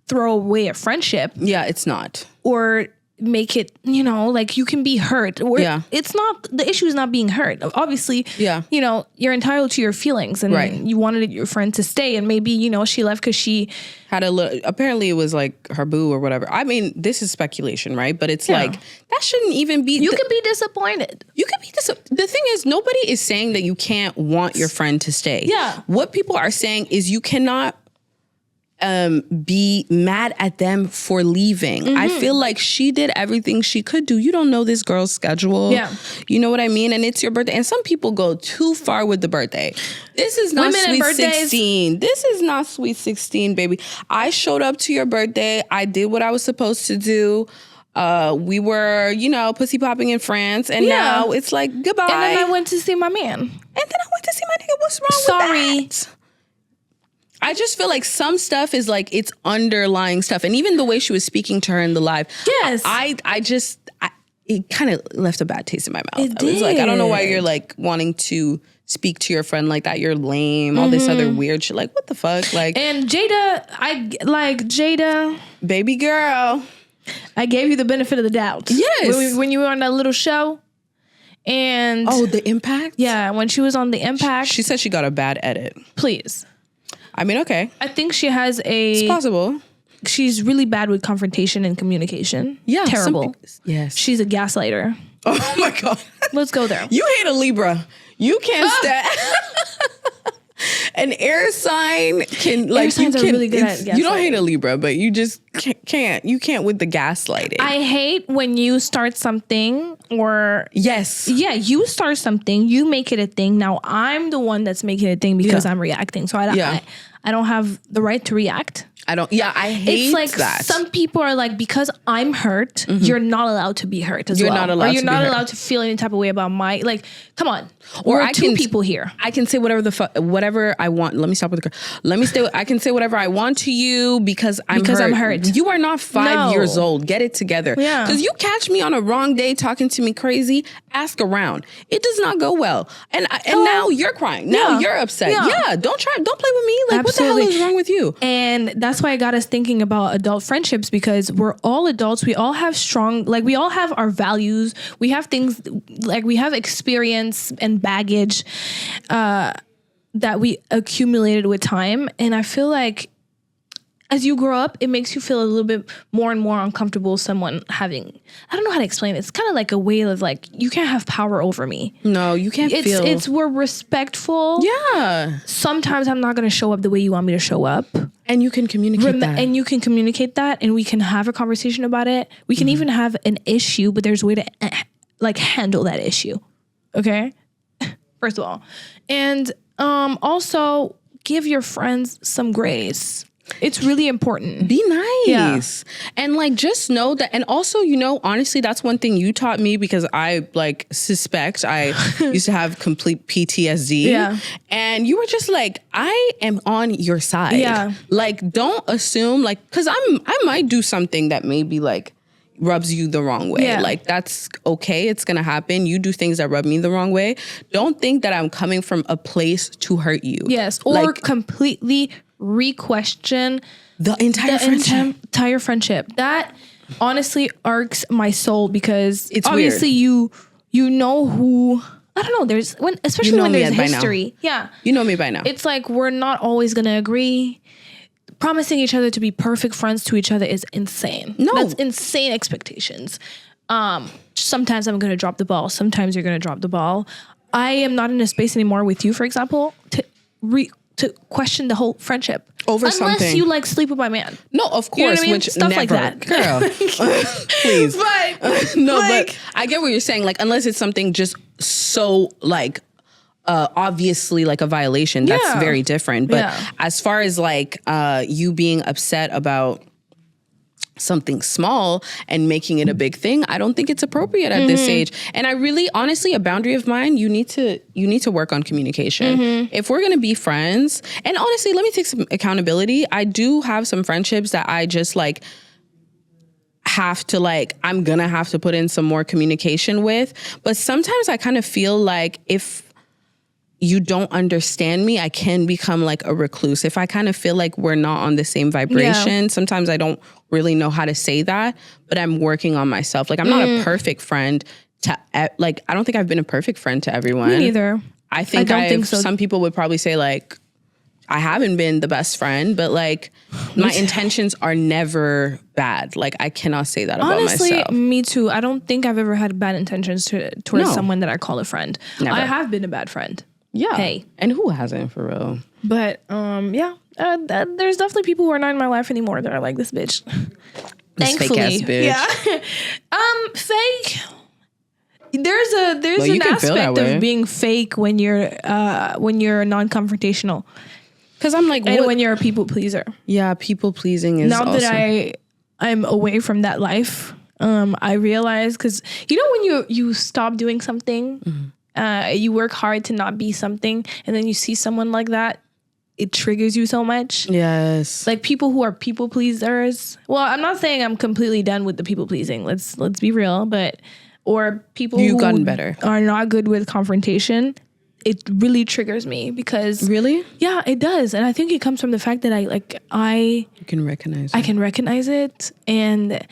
throw away a friendship. Yeah, it's not. Or make it, you know, like you can be hurt. It's not, the issue is not being hurt. Obviously, you know, you're entitled to your feelings and you wanted your friend to stay and maybe, you know, she left because she had a little, apparently it was like her boo or whatever. I mean, this is speculation, right? But it's like, that shouldn't even be. You could be disappointed. You could be disappointed. The thing is, nobody is saying that you can't want your friend to stay. Yeah. What people are saying is you cannot be mad at them for leaving. I feel like she did everything she could do. You don't know this girl's schedule. Yeah. You know what I mean? And it's your birthday. And some people go too far with the birthday. This is not sweet 16. This is not sweet 16, baby. I showed up to your birthday. I did what I was supposed to do. We were, you know, pussy popping in France. And now it's like, goodbye. And then I went to see my man. And then I went to see my nigga. What's wrong with that? I just feel like some stuff is like it's underlying stuff. And even the way she was speaking to her in the live. Yes. It kind of left a bad taste in my mouth. It I was like, I don't know why did. you're like wanting to speak to your friend like that. You're lame. All this other weird shit. Like, what the fuck? Like, and Jada. Baby girl. I gave you the benefit of the doubt. Yes. When you were on that little show. And the Impact? Yeah, when she was on the Impact. She said she got a bad edit. Please. I mean, okay. I think she has It's possible. She's really bad with confrontation and communication. Yeah. Terrible. Yes. She's a gaslighter. Oh my God. Let's go there. You hate a Libra. You can't stand. An air sign can like air signs are really good at gaslighting. You don't hate a Libra, but you just can't. You can't with the gaslighting. I hate when you start something or you start something, you make it a thing. Now I'm the one that's making it a thing because I'm reacting. So I don't have the right to react. I don't. Yeah, I hate it's like that. Some people are like, because I'm hurt, you're not allowed to be hurt as well. You're not allowed. Or you're not allowed to feel any type of way about my like. Come on, we're two people here. I can say whatever I want. Let me stop with the. Let me stay. I can say whatever I want to you because I'm hurt. You are not 5 years old. Get it together. Yeah. Because you catch me on a wrong day talking to me crazy. Ask around. It does not go well. And now you're crying. Now you're upset. Yeah. Don't play with me. Like, what the hell is wrong with you? And that's why I got us thinking about adult friendships, because we're all adults. We all have we all have our values. We have things like we have experience and baggage that we accumulated with time. And I feel like as you grow up, it makes you feel a little bit more and more uncomfortable. Someone having, I don't know how to explain it. It's kind of like a way of like, you can't have power over me. No, you can't feel. We're respectful. Yeah. Sometimes I'm not going to show up the way you want me to show up. And you can communicate that. And you can communicate that, and we can have a conversation about it. We can even have an issue, but there's a way to like handle that issue. Okay? First of all. And also give your friends some grace. It's really important. Be nice. And like, just know that. And also, you know, honestly, that's one thing you taught me, because I like suspect I used to have complete PTSD. Yeah. And you were just like, I am on your side. Yeah. Like, don't assume, like, because I might do something that maybe like rubs you the wrong way. Yeah. Like, that's okay. It's going to happen. You do things that rub me the wrong way. Don't think that I'm coming from a place to hurt you. Yes. Or like, completely re-question the entire friendship. That honestly irks my soul, because it's obviously weird. you know who, I don't know, there's when, especially when there's history. Yeah. You know me by now. It's like, we're not always gonna agree. Promising each other to be perfect friends to each other is insane. No. That's insane expectations. Sometimes I'm gonna drop the ball. Sometimes you're gonna drop the ball. I am not in a space anymore with you, for example, to question the whole friendship over something. Unless you like sleep with my man. No, of course, you know what I mean? which Stuff never, like that, girl. Please, but no, like, but I get what you're saying. Like, unless it's something just so like obviously like a violation, that's very different. But as far as like you being upset about something small and making it a big thing, I don't think it's appropriate at this age. And I really, honestly, a boundary of mine, you need to work on communication. If we're gonna be friends, and honestly, let me take some accountability. I do have some friendships that I just like have to like, I'm gonna have to put in some more communication with. But sometimes I kind of feel like if you don't understand me, I can become like a recluse. If I kind of feel like we're not on the same vibration, sometimes I don't really know how to say that, but I'm working on myself. Like, I'm not a perfect friend to, like, I don't think I've been a perfect friend to everyone. Me neither. I don't think so. Some people would probably say like, I haven't been the best friend, but like my intentions are never bad. Like, I cannot say that about myself. Honestly, me too. I don't think I've ever had bad intentions towards someone that I call a friend. Never. I have been a bad friend. Yeah. Hey. And who hasn't, for real? But there's definitely people who are not in my life anymore that are like, this bitch. Thankfully. Fake ass bitch. Yeah. Fake. There's an aspect of being fake when you're non-confrontational. Because I'm like, and when you're a people pleaser. Yeah, people pleasing is now that I'm away from that life. I realize, because you know when you stop doing something. You work hard to not be something, and then you see someone like that, it triggers you so much. Yes. Like, people who are people pleasers. Well, I'm not saying I'm completely done with the people pleasing. Let's be real, but or people You've who gotten better. Are not good with confrontation. It really triggers me, because really, yeah, it does, and I think it comes from the fact that you can recognize it. I can recognize it. And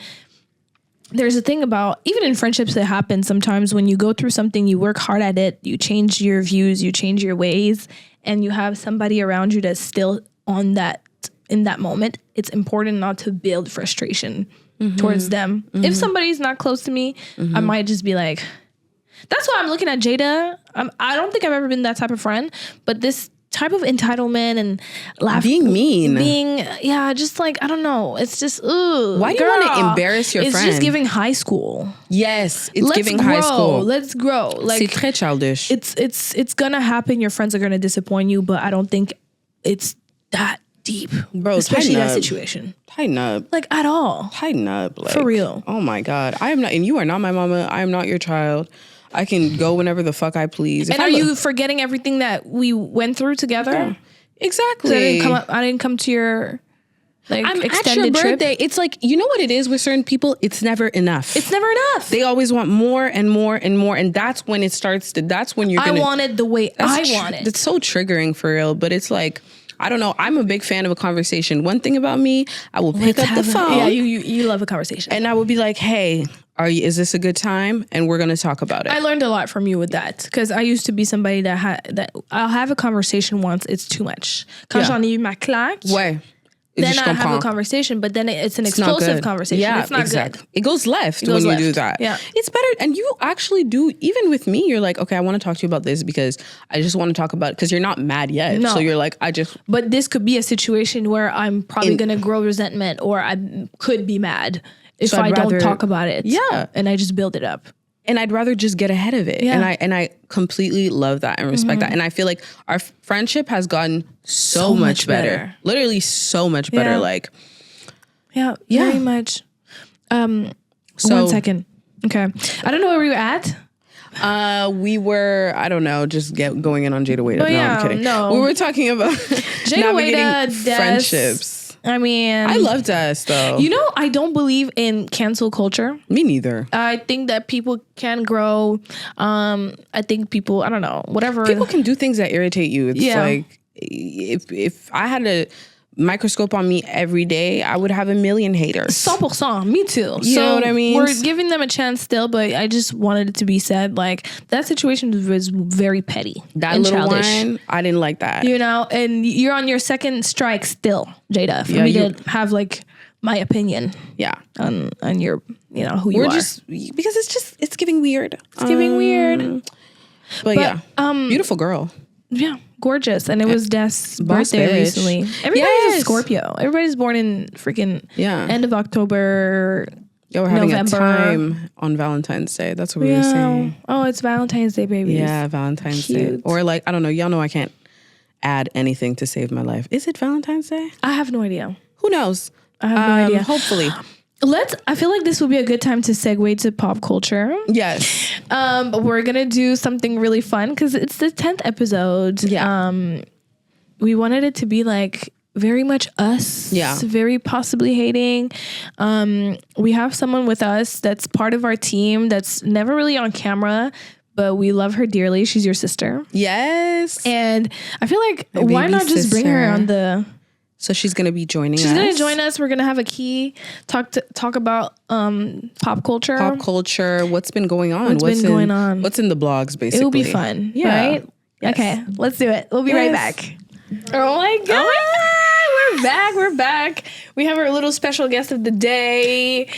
there's a thing about, even in friendships that happen sometimes, when you go through something, you work hard at it, you change your views, you change your ways, and you have somebody around you that's still on that, in that moment, it's important not to build frustration towards them. If somebody's not close to me, I might just be like, that's why I'm looking at Jada. I don't think I've ever been that type of friend, but this type of entitlement and being mean, just like, I don't know, it's just, ooh, why do you want to embarrass your friend? It's just giving high school. Yes, high school. Let's grow. Like, c'est très childish. It's gonna happen. Your friends are gonna disappoint you, but I don't think it's that deep, bro. Especially that situation. Tighten up, like, at all. Tighten up, like, for real. Oh my God, I am not, and you are not my mama. I am not your child. I can go whenever the fuck I please. And are you forgetting everything that we went through together? Yeah, exactly. I didn't come to your I'm extended at your birthday. trip. It's like, you know what it is with certain people? It's never enough. It's never enough. They always want more and more and more. And that's when it starts to, that's when you're I want it the way I want it. It's so triggering for real. But it's like, I don't know. I'm a big fan of a conversation. One thing about me, I will pick up the phone. Yeah, you love a conversation. And I will be like, hey, is this a good time? And we're going to talk about it. I learned a lot from you with that, because I used to be somebody that I'll have a conversation once, it's too much. Quand j'en ai eu ma claque, then I have a conversation, but then it's an explosive conversation. Yeah, it's not good. It goes left when you do that. Yeah. It's better. And you actually do, even with me, you're like, okay, I want to talk to you about this because I just want to talk about it, because you're not mad yet. No. So you're like, But this could be a situation where I'm probably going to grow resentment, or I could be mad if I don't talk about it. Yeah. And I just build it up. and I'd rather just get ahead of it. Yeah. And I completely love that and respect that. And I feel like our friendship has gotten so much better. Literally so much better. Yeah. Like, yeah, very much. So 1 second. Okay. I don't know where we were at. we were, I don't know, just going in on Jada Wada. No, yeah, I'm kidding. no. We were talking about Jada navigating Wada, Des. friendships. I mean, I love Des though. You know, I don't believe in cancel culture. Me neither. I think that people can grow. I think people, I don't know, whatever. People can do things that irritate you. It's like if I had a microscope on me every day, I would have a million haters. 100%. Me too. You know what I mean? We're giving them a chance still, but I just wanted it to be said. Like, that situation was very petty. That and little childish. one, I didn't like that. You know, and you're on your second strike still, Jada, for me to have like my opinion. Yeah. On your, you know, who you are. Just because it's giving weird. It's giving weird. But yeah, beautiful girl. Yeah, gorgeous. And it was Des' birthday bitch. recently. Everybody's a Scorpio. Everybody's born in freaking end of October. Yeah, we're having November. a time on Valentine's Day. That's what we were saying. Oh, it's Valentine's Day, babies. Yeah, Valentine's Day. Or like, I don't know. Y'all know I can't add anything to save my life. Is it Valentine's Day? I have no idea. Who knows? I have no idea. Hopefully. I feel like this would be a good time to segue to pop culture. Yes. We're going to do something really fun because it's the 10th episode. Yeah. We wanted it to be like very much us. Yeah. Very possibly hating. We have someone with us that's part of our team that's never really on camera, but we love her dearly. She's your sister. Yes. And I feel like why not just bring her on the... So she's going to be joining us. She's going to join us. We're going to have a key talk about pop culture. Pop culture. What's been going on? What's been going on? What's in the blogs, basically. It will be fun. Yeah. Right? Yes. Okay. Let's do it. We'll be right back. Oh my God. We're back. We have our little special guest of the day.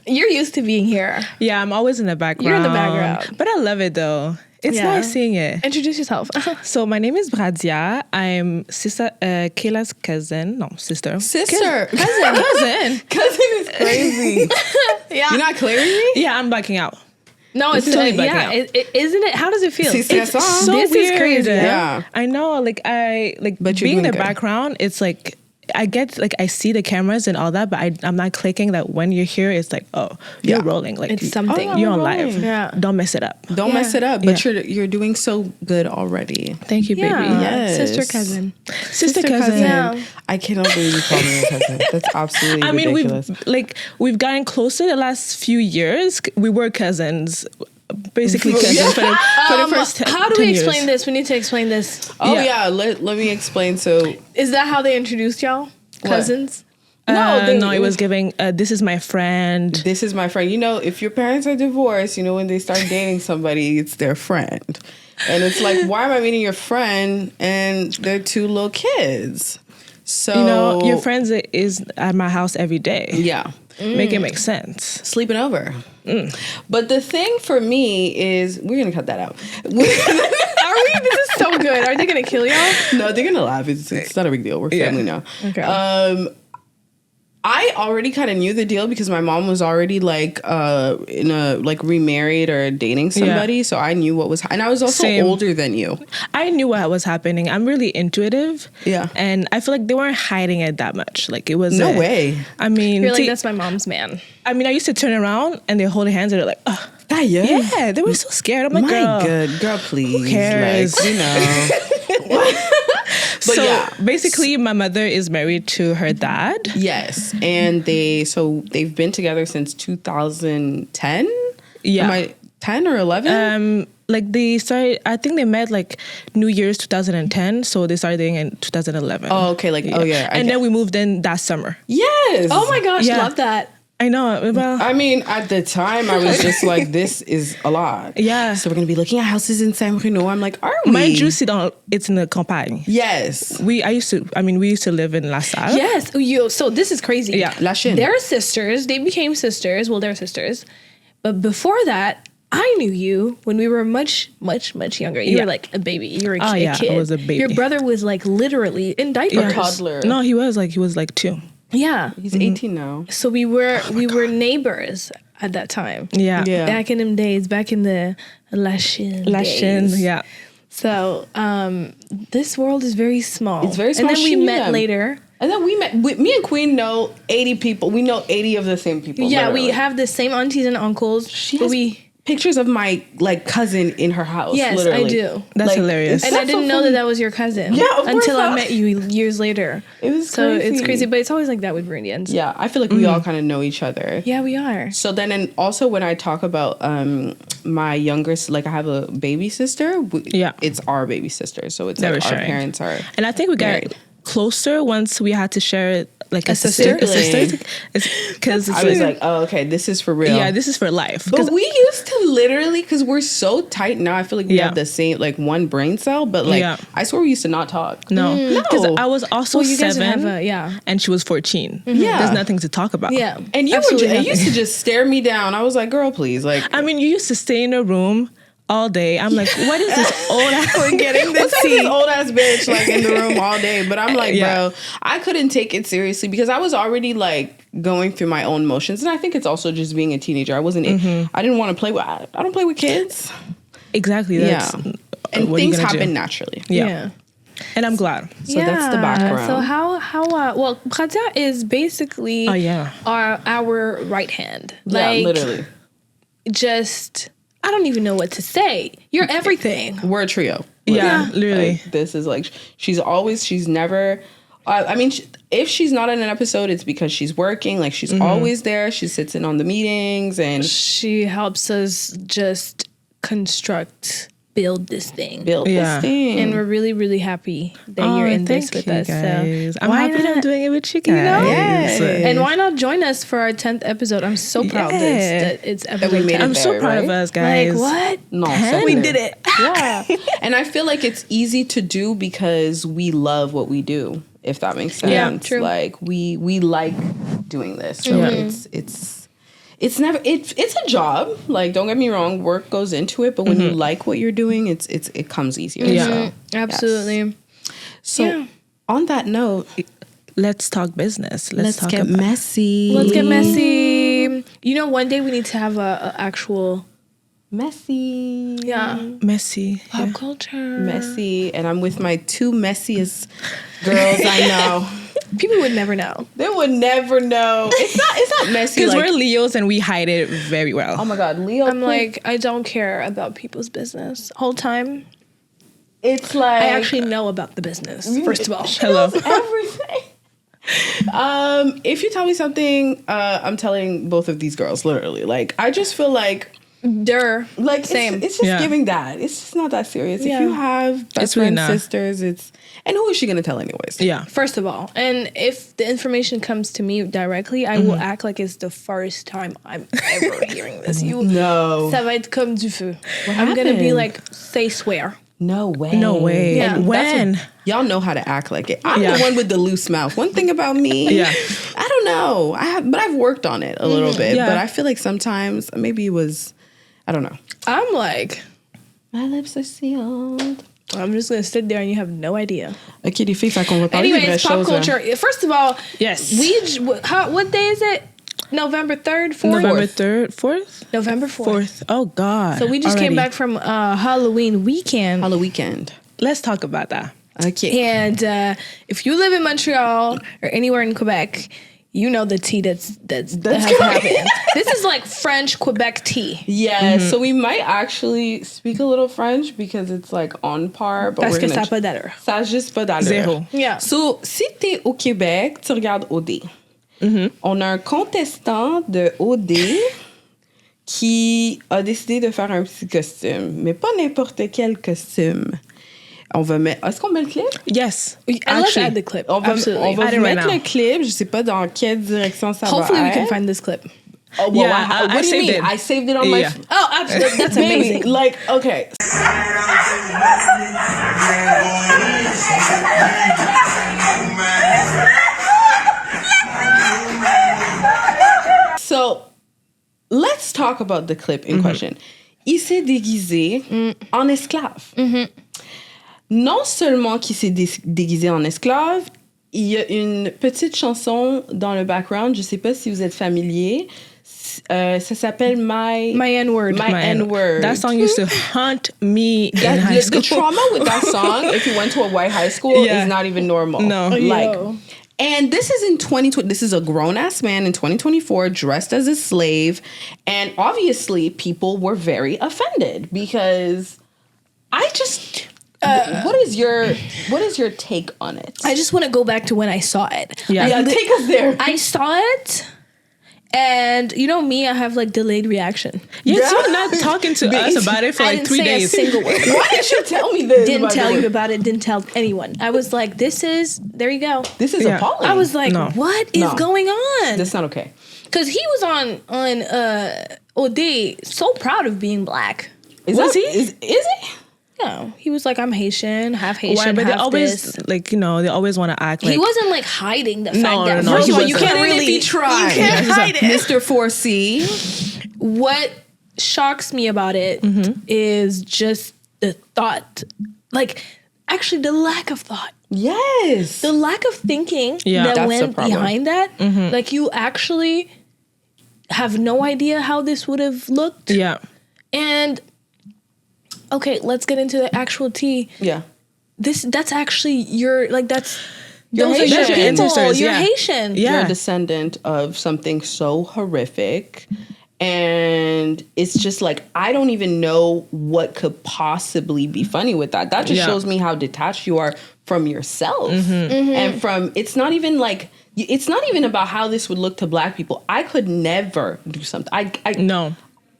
You're used to being here. Yeah, I'm always in the background. You're in the background. But I love it though. It's nice seeing it. Introduce yourself. So my name is Bradia. I'm sister Kayla's cousin. No, sister. Sister. Cousin. Cousin is crazy. Yeah. You're not clearing me? Yeah, I'm backing out. No, it's totally backing out. Isn't it? How does it feel? It's So this weird. is crazy. Yeah. I know, like But you're being in doing the good. background, it's like I get like I see the cameras and all that, but I'm not clicking that when you're here, it's like, oh, you're rolling. Like It's something. You're on rolling. live. Yeah. Don't mess it up. Don't mess it up. But you're doing so good already. Thank you, baby. Yes. Sister cousin. Sister cousin. Yeah. I cannot believe you called me a cousin. That's absolutely I mean, ridiculous. we've gotten closer the last few years. We were cousins, basically cousins for the first 10 How do we 10 years. explain this? We need to explain this. Oh yeah, let me explain. So Is that how they introduced y'all? Cousins? No, it was giving. This is my friend. this is my friend. You know, if your parents are divorced, you know, when they start dating somebody, it's their friend. And it's like, why am I meeting your friend and they're two little kids? So You know, your friends is at my house every day. Yeah. Make it make sense. Sleeping over. But the thing for me is, we're gonna cut that out. Are we? This is so good. Are they going to kill y'all? No, they're gonna laugh. It's not a big deal. We're family now. Okay. I already kind of knew the deal because my mom was already like remarried or dating somebody, so I knew what was. And I was also older than you. I knew what was happening. I'm really intuitive. Yeah. And I feel like they weren't hiding it that much. Like it was No way. I mean, You're like, that's my mom's man. I mean, I used to turn around and they're holding hands and they're like, oh. Yeah, they were so scared. I'm like, girl, please. Who cares? Like, you know. But so basically, my mother is married to her dad. Yes, and they've been together since 2010. Yeah, am I 10 or 11? Like they started. I think they met like New Year's 2010. So they started dating in 2011. Oh, okay. Like then we moved in that summer. Yes. Oh my gosh, Yeah. love that. I know. Well, I mean, at the time, I was just like, this is a lot. Yeah. So we're going to be looking at houses in San Bruno. I'm like, are we? mind you, it's in the campagne. Yes. We used to live in La Salle. Yes. So this is crazy. Yeah. La Chine. They're sisters. They became sisters. Well, they're sisters. But before that, I knew you when we were much, much, much younger. You were like a baby. You were a kid. I was a baby. Your brother was like literally in diapers. A toddler. No, he was like 2. Yeah. He's 18 now. So we were neighbors at that time. Yeah. Back in them days, back in the Lashin days. Yeah. So this world is very small. It's very small. And then we met later. And then me and Queen know 80 people. We know 80 of the same people. Yeah, literally. we have the same aunties and uncles. She has pictures of my like cousin in her house. Yes, literally. I do. That's hilarious. And I didn't know that was your cousin. Yeah, of course until I not. met you years later. It was so crazy. it's crazy, but it's always like that with Burundians. Yeah, I feel like we all kind of know each other. Yeah, we are. So then, and also when I talk about my younger, like I have a baby sister. It's our baby sister. So it's like our parents are. And I think we got married. Closer once we had to share like a sister. Because I was like, oh, okay, this is for real. Yeah, this is for life. But we used to literally, because we're so tight now, I feel like we have the same, like one brain cell, but like, I swear we used to not talk. No. Because I was also 7 and she was 14. Yeah. There's nothing to talk about. Yeah. And you used to just stare me down. I was like, girl, please. Like, I mean, you used to stay in a room all day. I'm like, what is this old ass? We're getting this old ass bitch like in the room all day. But I'm like, bro, I couldn't take it seriously because I was already like going through my own motions. And I think it's also just being a teenager. I wasn't, I didn't want to play with, I don't play with kids. Exactly. That's, and things happen naturally. Yeah. And I'm glad. So that's the background. So well, Pratia is basically our right hand. Like, literally. Just, I don't even know what to say. You're everything. We're a trio. Yeah, literally. Like, this is like, she's never, I mean, if she's not in an episode, it's because she's working. Like, she's always there. She sits in on the meetings and she helps us just build this thing. And we're really, really happy that you're in this with us. Guys. So I'm happy that I'm doing it with you guys. You know? Yes. And why not join us for our 10th episode? I'm so proud that it's episode 10. I'm so proud of us, guys. Like, what? No, we did it. Yeah. And I feel like it's easy to do because we love what we do, if that makes sense. Yeah, true. Like, we like doing this. So it's a job. Like, don't get me wrong, work goes into it, but when you like what you're doing, it comes easier. Yeah. Absolutely. Yes. So on that note, let's talk business. Let's get messy. Let's get messy. You know, one day we need to have a actual messy. Messy. Pop culture. Messy. And I'm with my two messiest girls I know. People would never know. They would never know. It's not messy. Because we're Leos and we hide it very well. Oh my God, Leo. I'm like, I don't care about people's business. Whole time. It's like, I actually know about the business, first of all. Hello. Everything. If you tell me something, I'm telling both of these girls, literally. Like, I just feel like like same. It's just giving that. It's just not that serious. If you have best friends, sisters, and who is she gonna tell anyways? Yeah. First of all, and if the information comes to me directly, I will act like it's the first time I'm ever hearing this. No. Ça va être comme du feu. I'm gonna be like, say swear. No way. No way. Yeah. When? Y'all know how to act like it. I'm the one with the loose mouth. One thing about me, I don't know. But I've worked on it a little bit. Yeah. But I feel like sometimes maybe it was, I don't know. I'm like, my lips are sealed. I'm just gonna sit there and you have no idea. Ok, les filles, fait qu'on va parler des vraies Anyways, pop choses. culture. First of all, yes. What day is it? November 3rd, 4th? November 3rd, 4th? November 4th. Oh, God. So we just came back from Halloween weekend. Halloweekend. Let's talk about that. Okay. And if you live in Montreal or anywhere in Quebec, you know the tea that has happened. This is like French Quebec tea. Yeah, so we might actually speak a little French because it's like on par. But Parce we're que gonna ça n'a pas d'allure. Ça a juste pas d'allure. Zéro. Yeah. So, si t'es au Québec, tu regardes OD. On a un contestant de OD qui a décidé de faire un petit costume, mais pas n'importe quel costume. On va mettre... Est-ce qu'on met le clip? Yes. Let's add the clip. On va Absolutely. vous mettre le clip. Je sais pas dans quelle direction ça Hopefully va we can être. find this clip. Oh, well, Yeah, what do you saved mean? it. I saved it on my... Oh, absolutely. That's amazing. Like, okay. So, let's talk about the clip in question. Il s'est déguisé en esclave. Non seulement qu'il s'est déguisé en esclave, il y a une petite chanson dans le background, je sais pas si vous êtes familier. Ça s'appelle My N-word. My N-word. That song used to haunt me in high school. The trauma with that song, if you went to a white high school, is not even normal. No. Like, Yo. and this is in 2020. This is a grown-ass man in 2024 dressed as a slave. And obviously, people were very offended because I just... what is your take on it? I just want to go back to when I saw it. Yeah. Take us there. I saw it, and you know me, I have like delayed reaction. Yes, you're not talking to us about it for I like didn't 3 say days. a single word. Why didn't you tell me this? Didn't by tell the way? you about it. Didn't tell anyone. I was like, there you go. This is Yeah. appalling. I was like, No. what is No. going on? That's not okay. Because he was on OD, so proud of being black. Was he? Is it? No, he was like, I'm Haitian, half Haitian, Why? But they half always this. like, you know, they always want to act like He wasn't like hiding the fact No, that no, no, first he of all, you wasn't. can't Even if really he tried. You can't Yeah, hide it. Mr. 4C. What shocks me about it is just the thought, like actually the lack of thought, Yes. the lack of thinking Yeah. that That's the went problem. behind that. Like you actually have no idea how this would have looked. yeah. And okay, let's get into the actual tea. Yeah. That's actually your those You're are your Haitian. people. Ancestors, You're yeah. Haitian. Yeah. You're a descendant of something so horrific. And it's just like, I don't even know what could possibly be funny with that. That just Yeah. shows me how detached you are from yourself. And from, it's not even about how this would look to black people. I could never do something. No.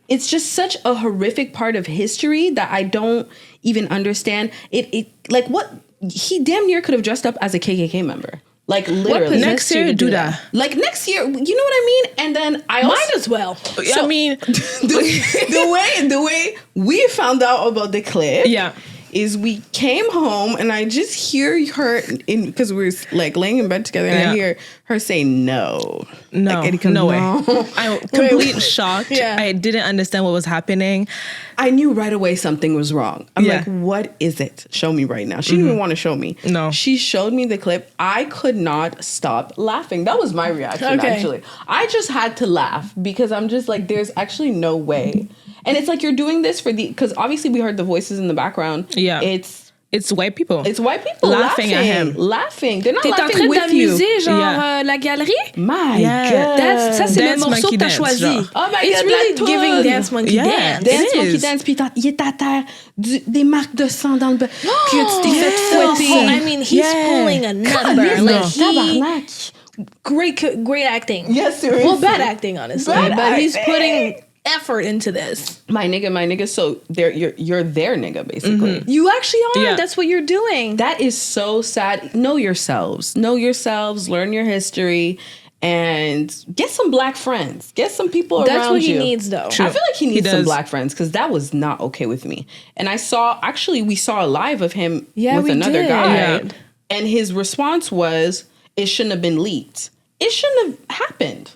It's just such a horrific part of history that I don't even understand. It like what he damn near could have dressed up as a KKK member. Like literally. Next year, do that. Like next year, you know what I mean? And then I also, Might as well. I mean, the way we found out about the clip yeah. is we came home and I just hear her because we were like laying in bed together and I Yeah. hear her say no. No, Like, Erika, no way. no. I'm complete shocked. Yeah. I didn't understand what was happening. I knew right away something was wrong. I'm Yeah. like, what is it? Show me right now. She didn't even want to show me. No. She showed me the clip. I could not stop laughing. That was my reaction, Okay. actually. I just had to laugh because I'm just like, there's actually no way. And it's like you're doing this because obviously we heard the voices in the background. Yeah. It's white people. It's white people Laughing at him. Laughing. They're not T'es en laughing train with you. d'amuser genre Yeah. la galerie? My Yeah. God. Ça c'est le Dance morceau monkey que t'as dance, choisi. genre. Oh my It's God, really la toune. giving dance monkey Yeah. dance. It Dance monkey is. dance, puis il est à terre, des marques de sang dans le que tu t'es fait fouetter. Oh, I mean, he's Yeah. pulling a number. Caliste, Like tabarnak. great acting. Yes, seriously. Well, bad acting, honestly, Bad but he's acting. putting effort into this. My nigga. So you're their nigga, basically. You actually are. Yeah. That's what you're doing. That is so sad. Know yourselves. Learn your history, and get some black friends. Get some people That's around what he you. needs, though. I feel like he needs some does. black friends because that was not okay with me. And we saw a live of him Yeah, with we another did. guy, Yeah. and his response was, "It shouldn't have been leaked. It shouldn't have happened."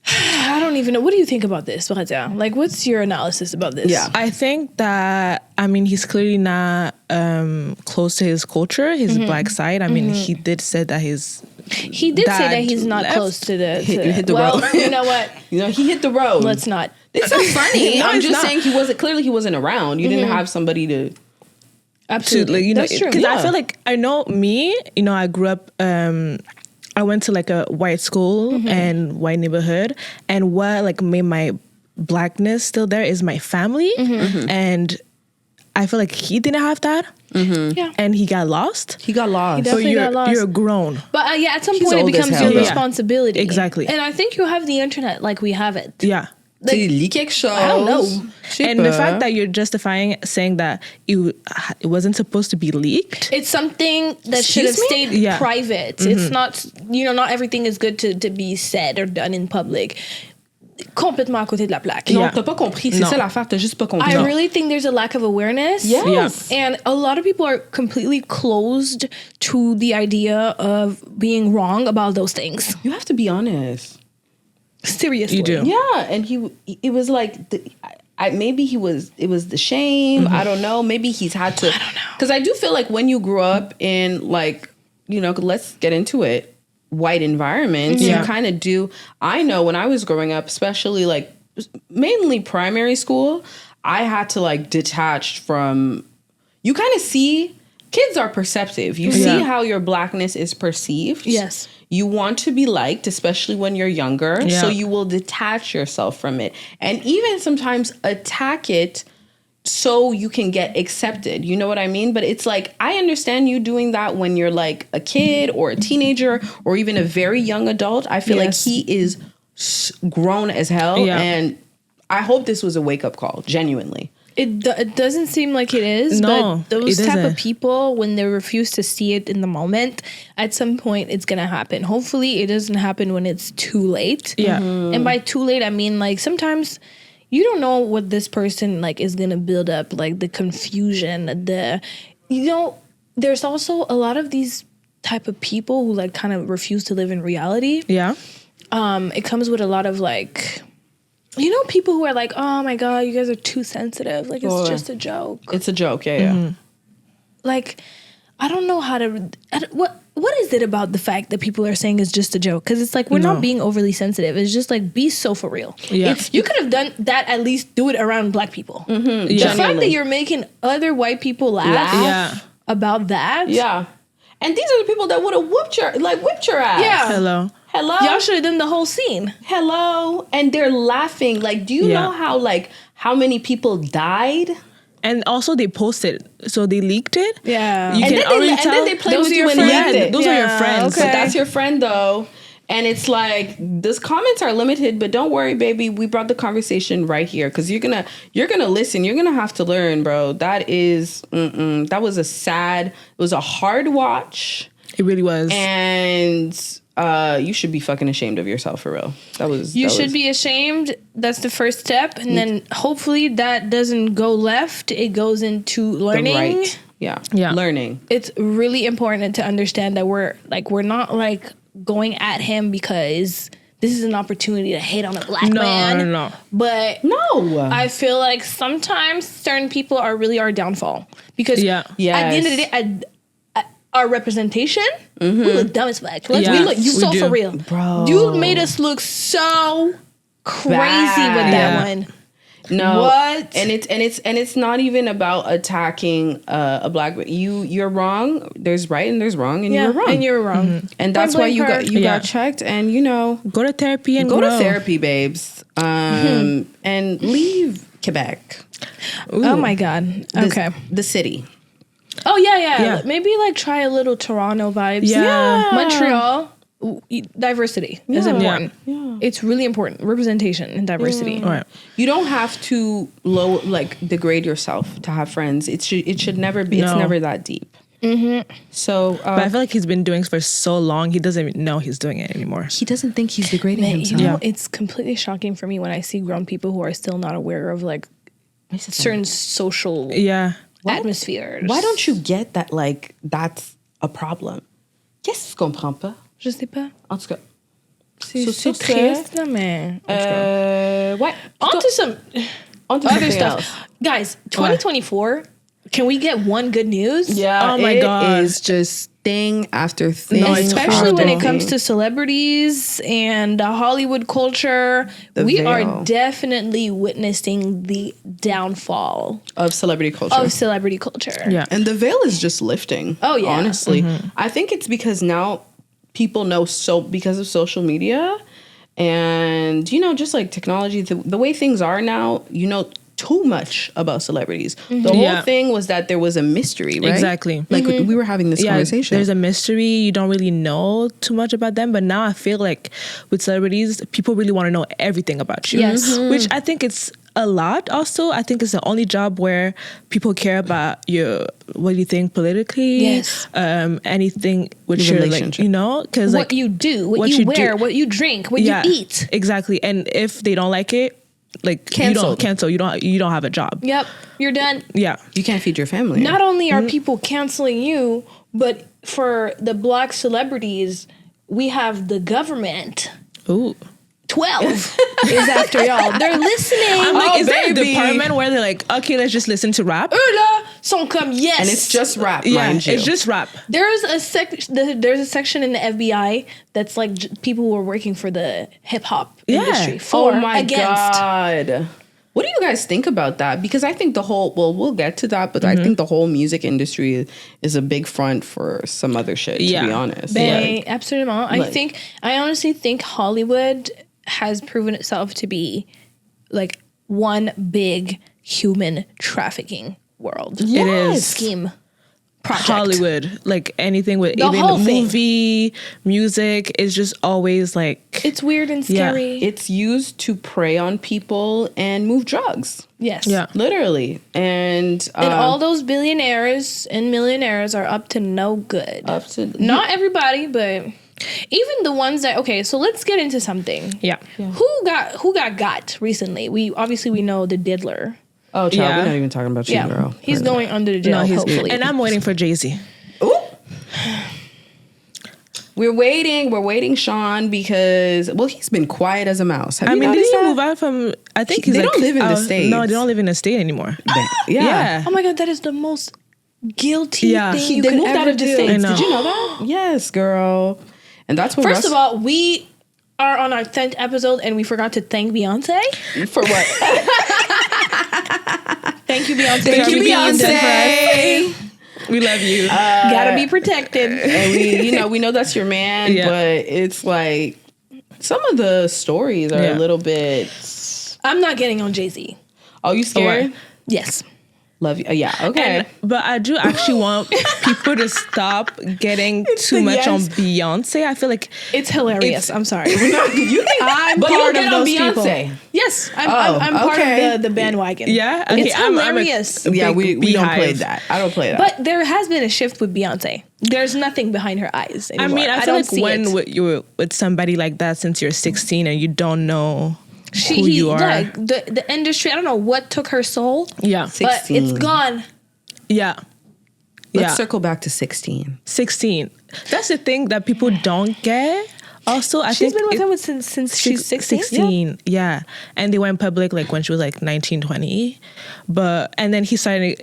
I don't even know. What do you think about this, Bradia? Like, what's your analysis about this? Yeah. I think that, I mean, he's clearly not close to his culture, his black side. I mean, he did say that He did say Dad that he's not left. close to the. Hit the well, road. you know what? He hit the road. Let's not. It's not funny. No, I'm it's just not. saying he wasn't around. You didn't have somebody to. Absolutely. you know, That's true. because I Yeah. feel like I know me. You know, I grew up. I went to like a white school and white neighborhood, and what like made my blackness still there is my family, and I feel like he didn't have that, Yeah. and he got lost. He got lost. He So definitely got lost. you're grown. But yeah, at some He's point it old as becomes hell, your though. responsibility. Exactly. And I think you have the internet like we have it. Yeah. Tu lis quelque chose. I don't know. Je sais And the pas. fact that you're justifying saying that it wasn't supposed to be leaked. It's something that should have Excuse me? stayed Yeah. private. It's not, not everything is good to be said or done in public. Complètement à côté de la plaque. Non, Yeah. t'as pas compris. C'est Non. ça l'affaire. T'as juste pas compris. I really think there's a lack of awareness. Yes. And a lot of people are completely closed to the idea of being wrong about those things. You have to be honest. Seriously. You do. Yeah, and it was like maybe it was the shame. I don't know. Maybe he's had to. I don't know. Because I do feel like when you grew up in like, let's get into it. white environments, you kind of do. I know when I was growing up, especially like mainly primary school, I had to like detach from, you kind of see, kids are perceptive. You see how your blackness is perceived. Yes. You want to be liked, especially when you're younger. Yeah. So you will detach yourself from it and even sometimes attack it so you can get accepted. You know what I mean? But it's like, I understand you doing that when you're like a kid or a teenager or even a very young adult. I feel like he is grown as hell. Yeah. And I hope this was a wake-up call, genuinely. It doesn't seem like it is, No, but those it type of doesn't. people, when they refuse to see it in the moment, at some point it's gonna happen. Hopefully it doesn't happen when it's too late. Yeah. And by too late, I mean like sometimes you don't know what this person like is gonna build up, like the confusion, there's also a lot of these type of people who like kind of refuse to live in reality. Yeah. It comes with a lot of like, people who are like, oh my God, you guys are too sensitive. Like, it's just a joke. It's a joke, yeah. Like, I don't know how to, what is it about the fact that people are saying it's just a joke? Because it's like, we're not being overly sensitive. It's just like, be so for real. Yeah. You could have done that, at least do it around black people. Yeah. The fact that you're making other white people laugh about that. Yeah. And these are the people that would have whipped your ass. Yeah. Hello. Y'all should have done the whole scene. Hello. And they're laughing. Like, do you know how many people died? And also they posted, so they leaked it. Yeah. You And can then already they, tell. and then they played Those with are you your and friends? leaked it. Those are your friends. But Okay. that's your friend though. And it's like, those comments are limited, but don't worry, baby. We brought the conversation right here because you're gonna listen. You're gonna have to learn, bro. That was it was a hard watch. It really was. And you should be fucking ashamed of yourself for real. You should be ashamed. That's the first step. And then hopefully that doesn't go left. It goes into learning. right. Yeah. Learning. It's really important to understand that we're not like going at him because this is an opportunity to hate on a black man. No. But No. I feel like sometimes certain people are really our downfall. Because at the end of the day, our representation, we look dumb as fuck. We look so for real. Bro. You made us look so crazy with that one. No. What? And it's not even about attacking a black man. You're wrong. There's right and there's wrong, and you're wrong. And you're wrong. And that's why you got checked, and Go to therapy and go grow. to therapy, babes. And leave Quebec. Oh my God. Okay. The city. Oh yeah. Yeah. Maybe like try a little Toronto vibes. Yeah. Montreal. Diversity is important. Yeah. It's really important. Representation and diversity. All right. You don't have to degrade yourself to have friends. It should never be. It's No. never that deep. So, But I feel like he's been doing it for so long, he doesn't even know he's doing it anymore. he doesn't think he's degrading Man, himself. you know, it's completely shocking for me when I see grown people who are still not aware of like certain social atmospheres. Why don't you get that? Like, that's a problem. Qu'est-ce que tu comprends pas? Je sais pas. En tout cas. C'est triste, là, mais. Ouais. On to some On to other something stuff. else. Guys, 2024, can we get one good news? Yeah. Oh my God. It is just thing after thing. No, it's Especially when it horrible. comes to celebrities and Hollywood culture, we are veil. definitely witnessing the downfall of celebrity culture. of celebrity culture. Yeah. And the veil is just lifting. Oh, yeah. Honestly. I think it's because now people know because of social media and, just like technology, the way things are now, too much about celebrities. The whole thing was that there was a mystery, right? Exactly. Like we were having this conversation. There's a mystery. You don't really know too much about them. But now I feel like with celebrities, people really want to know everything about you. Yes. Which I think it's a lot also. I think it's the only job where people care about what you think politically. Yes. Anything with Your your relationship. because What you do, what you wear, what you drink, what you eat. Exactly. And if they don't like it, you don't cancel. You don't have a job. Yep, you're done. Yeah. You can't feed your family. Not only are people canceling you, but for the black celebrities, we have the government. Ooh. 12 is after y'all. They're listening. I'm like, is there a baby. department where they're like, okay, let's just listen to rap? Ula, sont comme yes. And it's just rap, Yeah, mind you. it's just rap. There's a section in the FBI that's like people who are working for the hip hop industry. For, oh my against. God. What do you guys think about that? Because I think we'll get to that, but I think the whole music industry is a big front for some other shit, to be honest. Absolutely. I honestly think Hollywood has proven itself to be like one big human trafficking world. It is. Scheme. Project. Hollywood, like anything with The even whole thing. movie, music is just always like It's weird and scary. It's used to prey on people and move drugs. Yes. Yeah. Literally. And all those billionaires and millionaires are up to no good. Not everybody, but even the ones that so let's get into something. yeah. Who got recently? We know the diddler. Oh, child, we're not even talking about you, girl. He's going under the jail, hopefully. And I'm waiting for Jay-Z. Ooh. We're waiting, Sean, because he's been quiet as a mouse. Have you did noticed he that? move out from? I think he's they don't live in the States. No, they don't live in the state anymore. Yeah. Oh my God, that is the most guilty thing you They could moved ever out of the do. States. I know. Did you know that? Yes, girl. And that's what First of all, we are on our 10th episode and we forgot to thank Beyonce. for what? Thank you, Beyonce. Thank you, for being there for us. Beyonce. We love you. Gotta be protected. And we know that's your man, but it's like some of the stories are a little bit. I'm not getting on Jay-Z. Oh, you scared? Yes. Love you. Yeah. Okay. But I do actually want people to stop getting too much on Beyonce. I feel like It's hilarious. I'm sorry. You think, I'm but part you of get on those people. Beyonce. Yes, I'm part okay. of the bandwagon. yeah, okay, It's hilarious. Yeah, we don't play Beehive. that. I don't play that. But there has been a shift with Beyonce. There's nothing behind her eyes anymore. I mean, I feel don't like see when it. you're with somebody like that since you're 16 and you don't know who he, you are. like, the industry, I don't know what took her soul, Yeah. but it's gone. Yeah. Let's circle back to 16. 16. That's the thing that people don't get. Also, I She's think been with him since she's 16. 16, yeah. And they went public like when she was like 19, 20. And then he started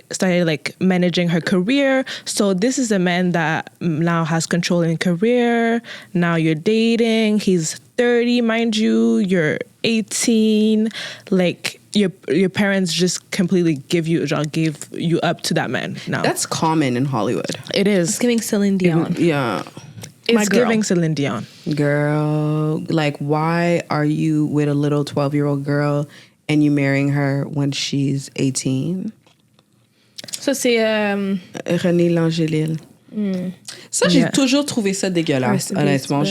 like managing her career. So this is a man that now has control in career. Now you're dating. He's 30, mind you. You're 18. Like your parents just completely gave you up to that man now. That's common in Hollywood. It is. It's giving Celine Dion. Yeah. It's giving Celine Dion. Girl, like, why are you with a little 12-year-old girl and you marrying her when she's 18? Ça, c'est... René Langélil. Ça, j'ai toujours trouvé ça dégueulasse, honnêtement.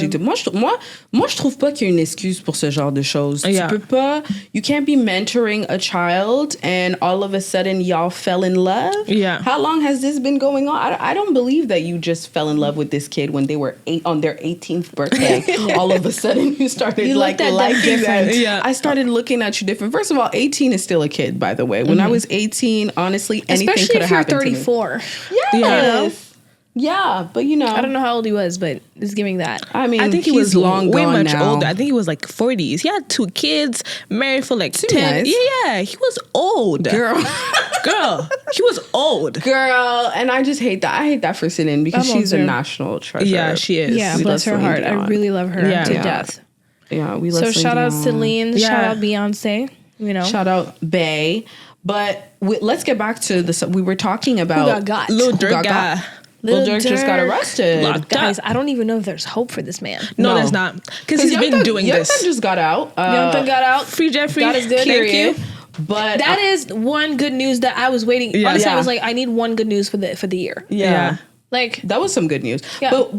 Moi, je trouve pas qu'il y a une excuse pour ce genre de choses. Tu peux pas... You can't be mentoring a child and all of a sudden y'all fell in love. Yeah. How long has this been going on? I don't believe that you just fell in love with this kid when they were on their 18th birthday. All of a sudden you started liking them. Yeah. I started looking at you different. First of all, 18 is still a kid, by the way. When I was 18, honestly, anything could have happened to me. Especially if you're 34. Yes. Yeah, but I don't know how old he was, but it's giving that. I mean, I think he he's was long way gone much now. older. I think he was like 40s. He had 2 kids, married for like 10. nice. Yeah, he was old. Girl, he was old. girl, and I just hate that. I hate that for Celine because I'm she's a older. national treasure. Yeah, she is. Yeah, We bless love her Celine heart. I Dion. really love her Yeah. to Yeah. death. Yeah, we love So Celine shout out Dion. Celine, Yeah. shout out Beyonce, you know. Shout out Bae. But let's get back to this. We were talking about got. Lil Who Durk got. Lil Durk just got arrested. Locked Guys, up. I don't even know if there's hope for this man. No, No. there's not. Because he's been doing Young this. Thug just got out. Young Thug got out. Free Jeffrey. God is good. Period. Thank you. But That is one good news that I was waiting. Yeah. Honestly, I Yeah. was like, I need one good news for the year. Yeah. Like, that was some good news. Yeah. But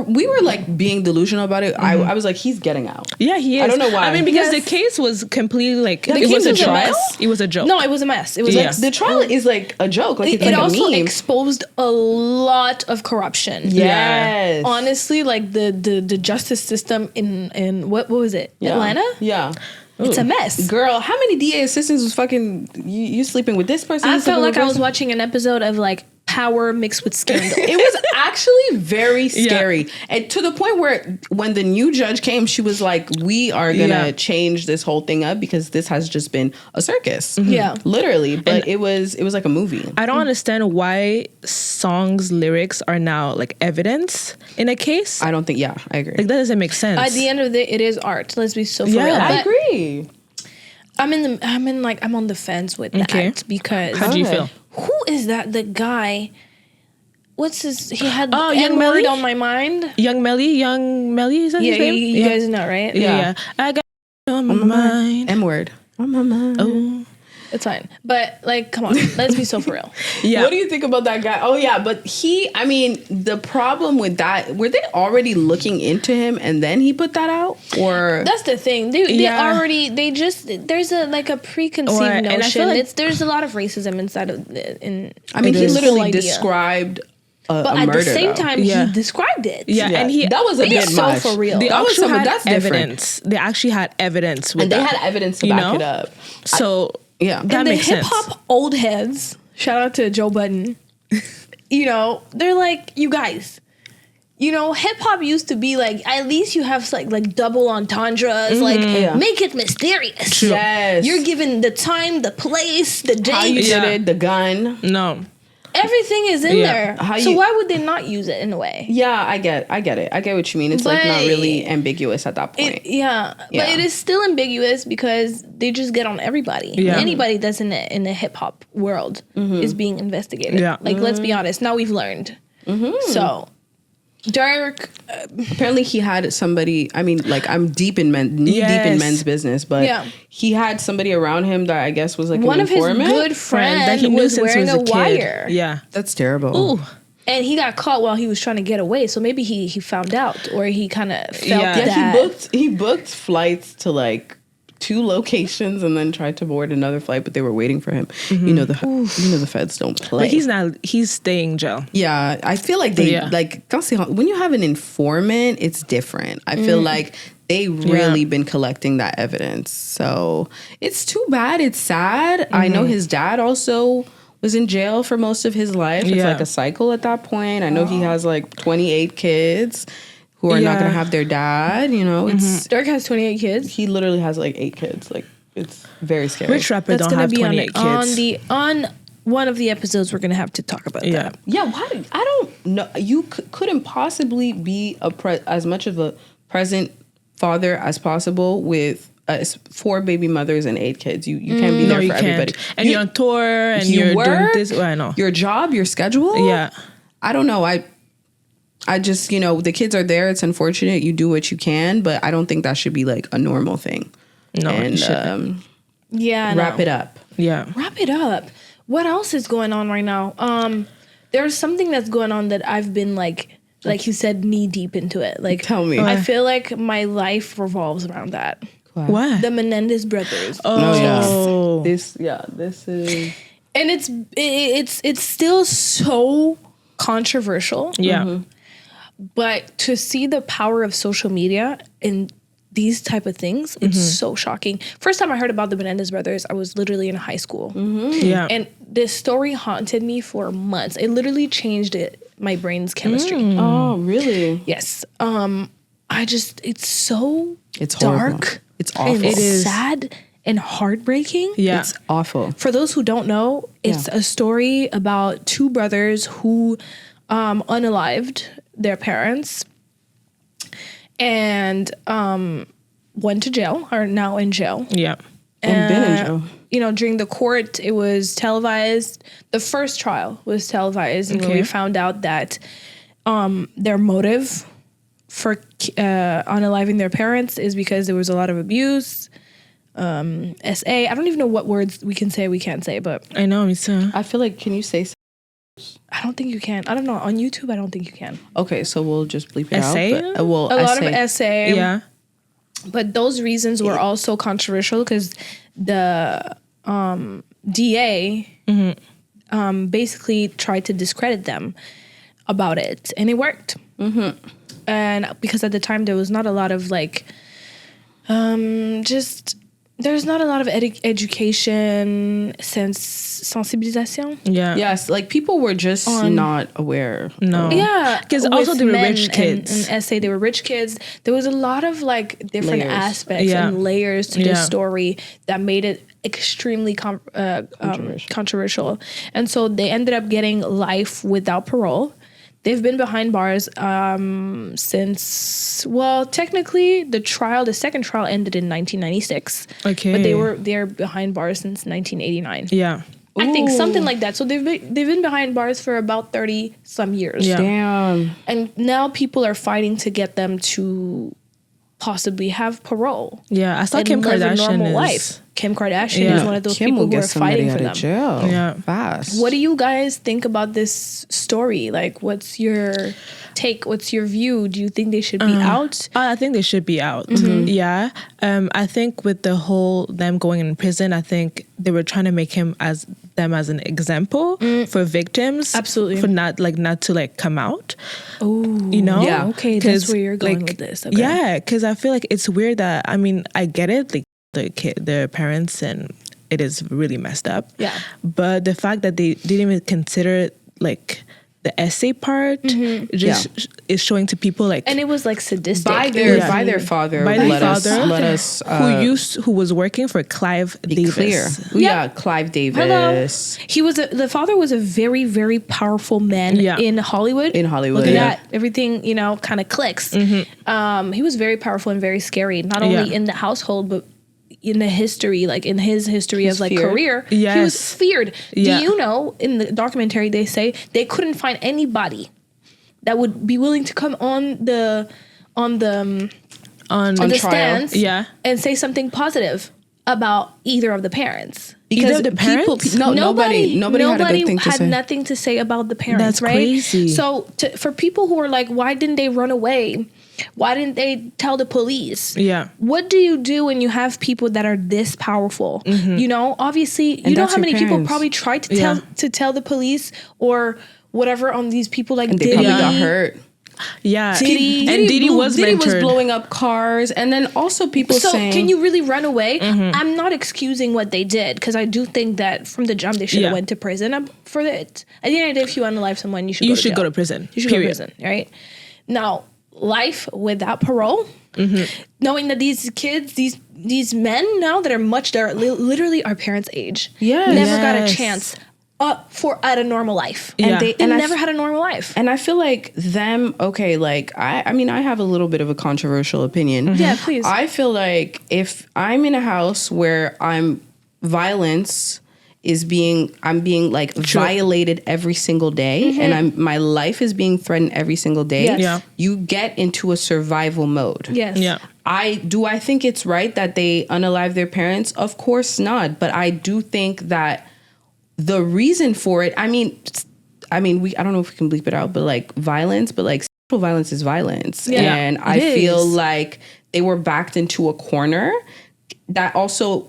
we were like being delusional about it. I was like, he's getting out. Yeah, he is. I don't know why. I mean, because Yes. the case was completely like, The it was case a was a joke. mess. It was a joke. no, it was a mess. It was Yeah. like The trial is like a joke. Like it's it like also a meme. exposed a lot of corruption. Yes. Honestly, like the justice system in what was it? Yeah. Atlanta? Yeah. It's a mess. Girl, how many DA assistants was fucking you sleeping with this person? I you felt sleeping like with I was this watching an episode of like power mixed with scandal. It was actually very scary. And to the point where when the new judge came, she was like, we are going to change this whole thing up because this has just been a circus. Yeah. Literally. But it was like a movie. I don't understand why songs lyrics are now like evidence in a case. I don't think, I agree. Like that doesn't make sense. At the end of the day, it is art. Let's be so for real. I But agree. I'm on the fence with that because How do you feel? who is that? The guy. What's his? He had Young N-word Melly? on my mind. Young Melly, is that his name? You guys know, right? Yeah. I got on my mind. M-word. On my mind. Oh. It's fine. But like, come on, let's be so for real. Yeah. What do you think about that guy? Oh yeah, but the problem with that, were they already looking into him and then he put that out? Or That's the thing. There's a preconceived And I feel notion. like- There's a lot of racism inside of he this literally whole idea. described But a at murder, the same though. time, he described it. Yeah, and that was a Be bit so much. for real. They That was actually some, had that's different. evidence. They actually had evidence with And they that. had evidence to You back know? it up. So Yeah. that And the makes hip sense. hop old heads, shout out to Joe Budden. They're like, you guys. Hip hop used to be like, at least you have like double entendres, make it mysterious. Yes. You're given the time, the place, the How you date. did it, the gun. No. Everything is in there. How So you- why would they not use it in a way? Yeah, I get it. I get what you mean. It's like not But- really ambiguous at that point. But Yeah. it is still ambiguous because they just get on everybody. Yeah. Anybody that's in the hip hop world is being investigated. Yeah. Like, let's be honest. Now we've learned. So, Dirk, Apparently he had somebody, I'm deep in Yes. men's business, but he had somebody around him that I guess was like one an of his informant. good friends That he knew was since he wearing was a kid. wire. Yeah. That's terrible. Ooh. And he got caught while he was trying to get away. So maybe he found out, or he kind of felt Yeah. that. He booked flights to like 2 locations and then tried to board another flight, but they were waiting for him. The feds don't play. But he's staying in jail. Yeah, I feel like they when you have an informant, it's different. I feel like they really been collecting that evidence. So it's too bad. It's sad. I know his dad also was in jail for most of his life. It's like a cycle at that point. I know he has like 28 kids who are not going to have their dad. It's Dirk has 28 kids. he literally has like 8 kids. Like it's very scary. Rich rapper That's don't going have to be 28 kids. on one of the episodes. We're going to have to talk about Yeah. that. Yeah, why? I don't know. You couldn't possibly be as much of a present father as possible with 4 baby mothers and 8 kids. You can't be there for everybody. And you're on tour and you're doing this. Well, I know. Your job, your schedule. Yeah. I don't know. I just, the kids are there. It's unfortunate. You do what you can, but I don't think that should be like a normal thing. No, and it shouldn't. wrap it up. Yeah. Wrap it up. What else is going on right now? There's something that's going on that I've been like you said, knee deep into it. Like, Tell me. I feel like my life revolves around that. What? The Menendez brothers. Oh. This is. And it's still so controversial. Yeah. But to see the power of social media in these type of things, it's so shocking. First time I heard about the Menendez brothers, I was literally in high school. Yeah. And this story haunted me for months. It literally changed my brain's chemistry. Oh, really? Yes. It's so It's horrible. dark. It's awful. And It is. sad and heartbreaking. Yeah. It's awful. For those who don't know, it's a story about 2 brothers who unalived their parents and went to jail, are now in jail. Yeah. And been in jail. During the court, it was televised. The first trial was televised, and we found out that their motive for unaliving their parents is because there was a lot of abuse. SA. I don't even know what words we can say, we can't say, but I know, me too. I feel like, can you say? I don't think you can. I don't know. On YouTube, I don't think you can. Okay, so we'll just bleep it Essay? out. But, A lot of essay. Yeah. But those reasons were also controversial because the DA basically tried to discredit them about it, and it worked. And because at the time there was not a lot of just there's not a lot of education, sensibilisation. Yeah. Yes, like people were just not aware. No. Yeah, Because also with they were men rich kids. And essay, they were rich kids. There was a lot of like different Layers. aspects and layers to this story that made it extremely controversial. And so they ended up getting life without parole. They've been behind bars since, well, technically the second trial ended in 1996. Okay. But they're behind bars since 1989. Yeah. I think something like that. So they've been behind bars for about 30 some years. Yeah. Damn. And now people are fighting to get them to possibly have parole. Yeah. I saw and Kim live a Kardashian normal life. Kim Kardashian is one of those Kim people will who get are fighting for somebody them. out of jail. Yeah. Fast. What do you guys think about this story? Like, what's your take? What's your view? Do you think they should be out? I think they should be out. Yeah. I think with the whole them going in prison, I think they were trying to make them as an example for victims. Absolutely. For not to come out. Oh, You know? Yeah. Okay, that's where you're going with this. Okay. Yeah, because I feel like it's weird that, I mean, I get it, like their parents, and it is really messed up. Yeah. But the fact that they didn't even consider like the essay part just is showing to people like, And it was like sadistic. by their father. By their let father, us who was working for Clive Davis. clear. Yeah, Clive Davis. Hello. The father was a very, very powerful man in Hollywood. In Hollywood, Look at yeah. that. Everything, kind of clicks. He was very powerful and very scary, not only in the household, but in the history, like in his history of like feared. career, Yes. he was feared. Yeah. Do you know, in the documentary, they say they couldn't find anybody that would be willing to come on the On trial. stands Yeah. and say something positive about either of the parents. Either the parents? Nobody had a good thing to say. nothing to say about the parents. That's right? crazy. So for people who are like, why didn't they run away? Why didn't they tell the police? Yeah. What do you do when you have people that are this powerful? Obviously, you know that's how your many people parents. probably tried to tell the police or whatever on these people like And they Diddy. probably got hurt. Yeah. Diddy- and Diddy was Diddy mentored. was blowing up cars, and then also people So saying, can you really run away? I'm not excusing what they did because I do think that from the jump they should have Yeah. went to prison for it. At the end of the day, if you unalive someone, you should go jail. to prison. You should Period. go to prison, right? Now, life without parole, knowing that these kids, these men now that are literally our parents' age, Yes. never got a Yes. chance at a normal life. Yeah. They And I never f- had a normal life. and I feel like them, okay, like I mean, I have a little bit of a controversial opinion. Yeah, please. I feel like if I'm in a house where violence is I'm being like violated every single day, and my life is being threatened every single day. Yes. Yeah. You get into a survival mode. Yes. Yeah. I think it's right that they unalive their parents? Of course not. But I do think that the reason for it, I mean, I don't know if we can bleep it out, but like violence, but like sexual violence is violence. Yeah, And I it feel is. like they were backed into a corner that also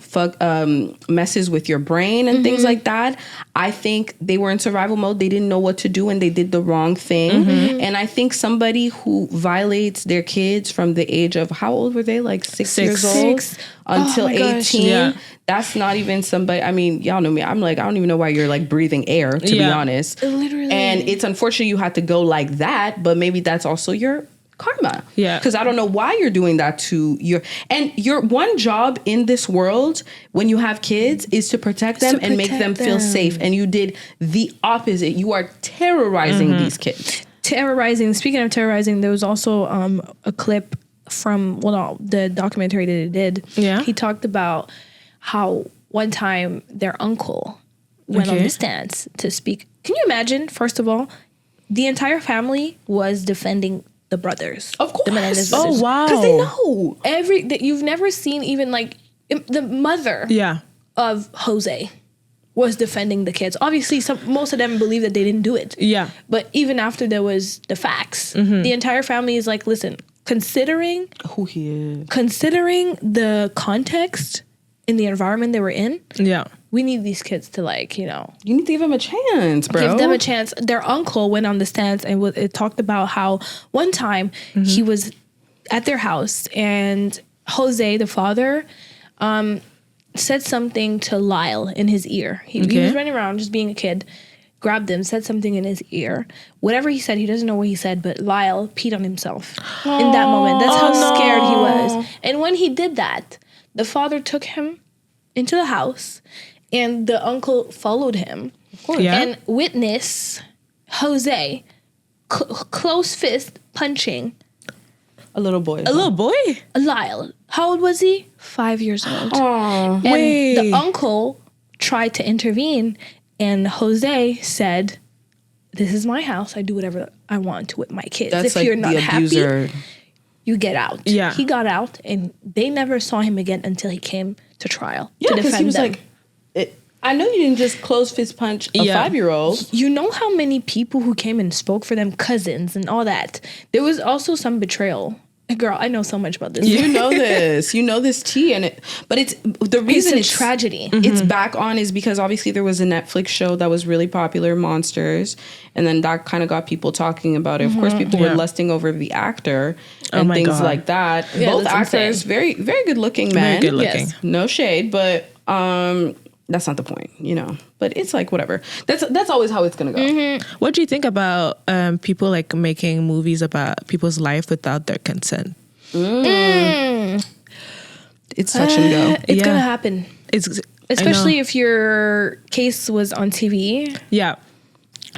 messes with your brain and things like that. I think they were in survival mode. They didn't know what to do and they did the wrong thing. And I think somebody who violates their kids from the age of, how old were they? Like 6 years old? Until Oh my gosh. 18. Yeah. That's not even somebody, I mean, y'all know me. I'm like, I don't even know why you're like breathing air, to be honest. Literally. And it's unfortunate you had to go like that, but maybe that's also your karma. Yeah. Because I don't know why you're doing that to your one job in this world when you have kids is to protect them and make them feel safe. And you did the opposite. You are terrorizing these kids. Terrorizing. Speaking of terrorizing, there was also a clip from the documentary that they did. Yeah. He talked about how one time their uncle went on the stands to speak. Can you imagine? First of all, the entire family was defending the brothers. Of course. The Menendez Oh, brothers. wow. Because they know. You've never seen even like the mother Yeah. of Jose was defending the kids. Obviously, most of them believe that they didn't do it. Yeah. But even after there was the facts, the entire family is like, listen, considering Who he is. the context in the environment they were in, Yeah. we need these kids to like, You need to give them a chance, bro. give them a chance. Their uncle went on the stands and it talked about how one time he was at their house and Jose, the father, said something to Lyle in his ear. He was running around just being a kid, grabbed him, said something in his ear. Whatever he said, he doesn't know what he said, but Lyle peed on himself in that moment. That's how scared he was. And when he did that, the father took him into the house, and the uncle followed him. Of course. Yeah. And witness Jose close fist punching a little boy. Lyle. How old was he? 5 years old. Oh, and the uncle tried to intervene, and Jose said, "This is my house. I do whatever I want to with my kids. That's if like you're not happy, you get out." Yeah. He got out, and they never saw him again until he came to trial to because defend he was them. like, I know you didn't just close fist punch a 5-year-old. You know how many people who came and spoke for them, cousins and all that. There was also some betrayal. Girl, I know so much about this. You know this. You know this tea. But it's the reason it's a tragedy. It's back on is because obviously there was a Netflix show that was really popular, Monsters. And then that kind of got people talking about it. Of course, people were lusting over the actor and things like that. Yeah, both actors, insane. very, very good looking men. Very good looking. Yes. No shade, but that's not the point, you know. But it's like whatever. That's always how it's gonna go. What do you think about people like making movies about people's life without their consent? It's touch and go. It's gonna happen. Especially if your case was on TV. Yeah,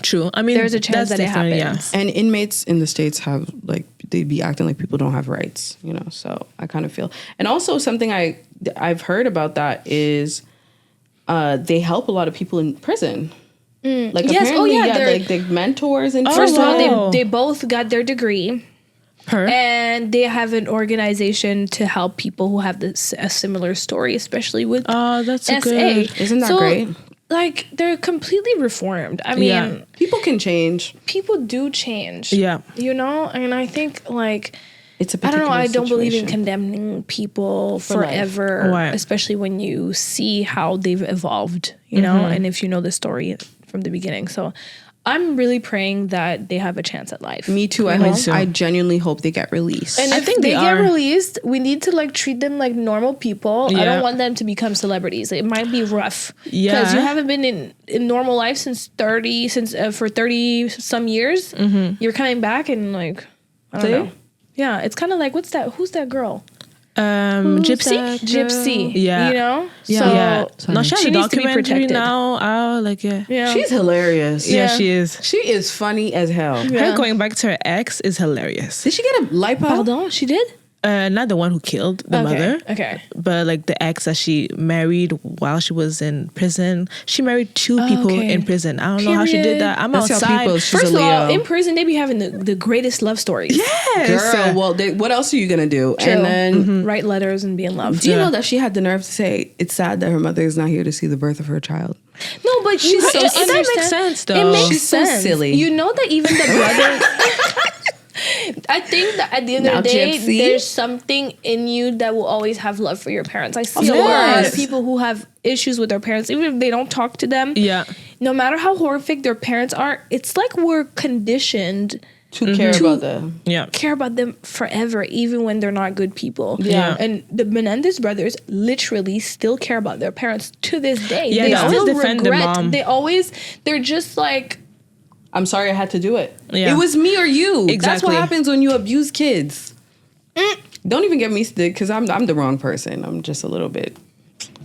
true. I mean, there's a chance that it happens. Yeah. And inmates in the States have like they'd be acting like people don't have rights, you know. So I kind of feel, and also something I've heard about that is they help a lot of people in prison. Like apparently, like they mentors and first of all, they both got their degree. And they have an organization to help people who have a similar story, especially with that's SA. Good. Isn't that great? Like, they're completely reformed. I mean, people can change. People do change. Yeah. You know? And I think, like, it's a I don't know, I don't believe in situation. condemning people forever, especially when you see how they've evolved, you know, and if you know the story from the beginning. So I'm really praying that they have a chance at life. Me too. I genuinely hope they get released. And if they get released, we need to like treat them like normal people. Yeah. I don't want them to become celebrities. It might be rough because you haven't been in normal life for 30 some years. You're coming back and like I don't know. Yeah, it's kind of like who's that girl? Gypsy. Yeah. You know? Yeah. So no, she has a needs to be documentary protected. now. Yeah. She's hilarious. Yeah, she is. She is funny as hell. Her going back to her ex is hilarious. Did she get a lipo? Pardon? She did? Not the one who killed the mother. Okay. But like the ex that she married while she was in prison. She married 2 people in prison. I don't know how she did that. I'm outside. First of all, in prison, they be having the greatest love stories. Yes. Girl, well, what else are you going to do? True. And then write letters and be in love. Do you know that she had the nerve to say, it's sad that her mother is not here to see the birth of her child? No, but you have to understand. That makes sense, though. It makes She's sense. so silly. You know that even the brother... I think that at the end of the day, there's something in you that will always have love for your parents. I see a lot of people who have issues with their parents, even if they don't talk to them. Yeah. No matter how horrific their parents are, it's like we're conditioned to care about them. Yeah. Care about them forever, even when they're not good people. Yeah. And the Menendez brothers literally still care about their parents to this day. Yeah, they always still defend the mom. They're just like, I'm sorry I had to do it. Yeah. It was me or you. Exactly. That's what happens when you abuse kids. Don't even get me started because I'm the wrong person. I'm just a little bit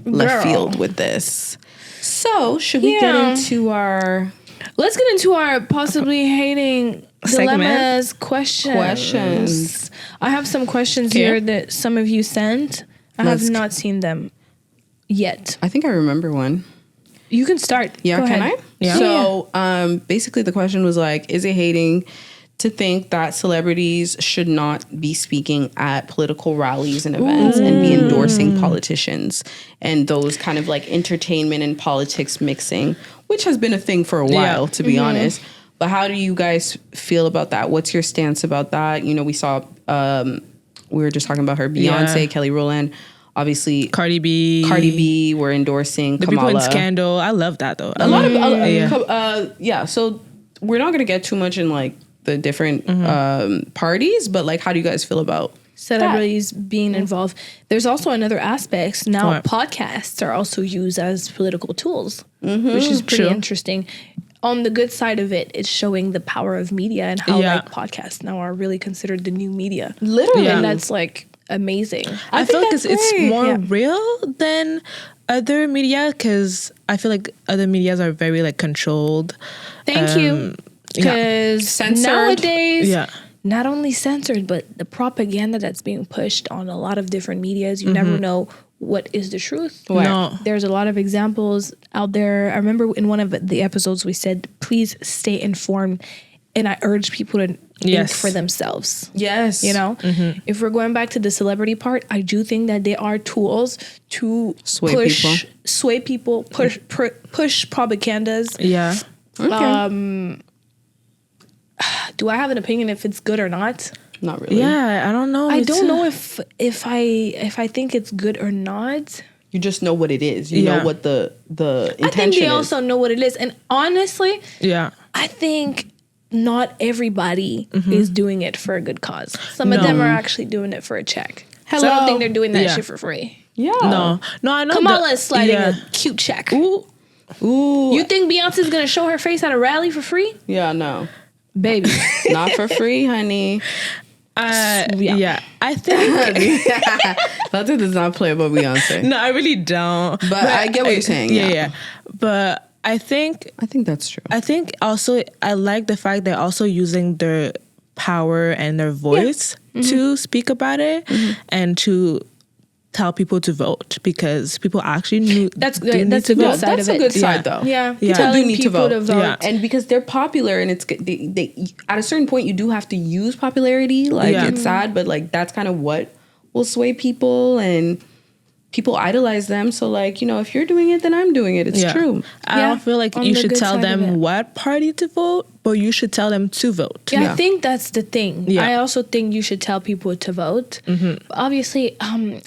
left field with this. So should we get into our... Let's get into our possibly hating dilemmas questions. I have some questions here that some of you sent. I have not seen them yet. I think I remember one. You can start. Yeah, Go can ahead. I? Yeah. So basically the question was like, is it hating to think that celebrities should not be speaking at political rallies and events and be endorsing politicians and those kind of like entertainment and politics mixing, which has been a thing for a while, to be honest. But how do you guys feel about that? What's your stance about that? You know, we saw, we were just talking about her, Beyonce, Kelly Rowland. Obviously, Cardi B were endorsing the Kamala. people in Scandal. I love that though. A lot of so we're not gonna get too much in like the different parties, but like, how do you guys feel about celebrities being involved. There's also another aspect. Now, What? podcasts are also used as political tools, which is pretty interesting. On the good side of it, it's showing the power of media and how like podcasts now are really considered the new media. Literally. And that's like amazing. I feel like it's great. more real than other media, because I feel like other medias are very like controlled. Thank you. Because Censored. nowadays, Yeah. not only censored, but the propaganda that's being pushed on a lot of different medias, you never know what is the truth. No. There's a lot of examples out there. I remember in one of the episodes we said, please stay informed. And I urge people to think for themselves. Yes. You know, if we're going back to the celebrity part, I do think that they are tools to sway people, push propagandas. Yeah. Okay. Do I have an opinion if it's good or not? Not really. Yeah, I don't know. I don't know if I think it's good or not. You just know what it is. You know what the intention I think they is. also know what it is. And honestly, Yeah. I think not everybody is doing it for a good cause. Some of them are actually doing it for a check. So I don't think they're doing that shit for free. Yeah. No, I know. Come on, let's slide in a cute check. Ooh. You think Beyonce's gonna show her face at a rally for free? Yeah, no. Baby. Not for free, honey. Yeah. I think Lata does not play about Beyonce. no, I really don't. But I get what you're saying. Yeah. But I think that's true. I think also I like the fact they're also using their power and their voice to speak about it and to tell people to vote, because people actually That's do good. need That's to a good vote. side That's of a it. good side, though. Yeah. Yeah. Telling do need to people vote. to vote. Yeah. And because they're popular, and it's they at a certain point you do have to use popularity. Like it's sad, but like that's kind of what will sway people, and people idolize them. So like, you know, if you're doing it, then I'm doing it. It's true. I don't feel like On you the should good tell side of it. them what party to vote, but you should tell them to vote. Yeah, I think that's the thing. Yeah. I also think you should tell people to vote. But obviously, the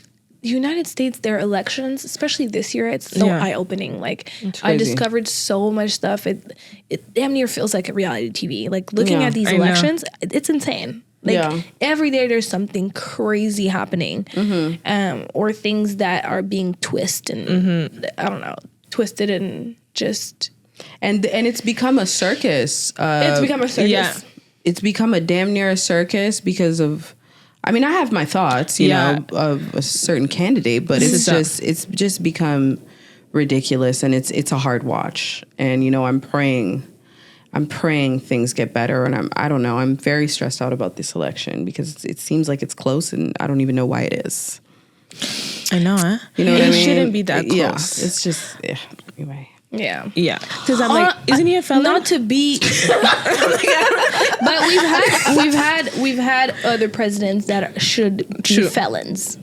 United States, their elections, especially this year, it's so eye-opening. Like, I discovered so much stuff. It damn near feels like a reality TV. Like, looking at these elections, it's insane. Like, every day there's something crazy happening. Or things that are being twisted and, I don't know, twisted and just... And it's become a circus. It's become a circus. Yeah. It's become a damn near a circus because of... I mean, I have my thoughts, you know, of a certain candidate, but it's just become ridiculous, and it's a hard watch. And you know, I'm praying things get better, and I don't know, I'm very stressed out about this election because it seems like it's close, and I don't even know why it is. I know, huh? You know what I mean? It shouldn't be that close. Yeah, it's just anyway. Yeah. Yeah. Because I'm like, isn't he a felon? Not to be, but we've had other presidents that should be felons.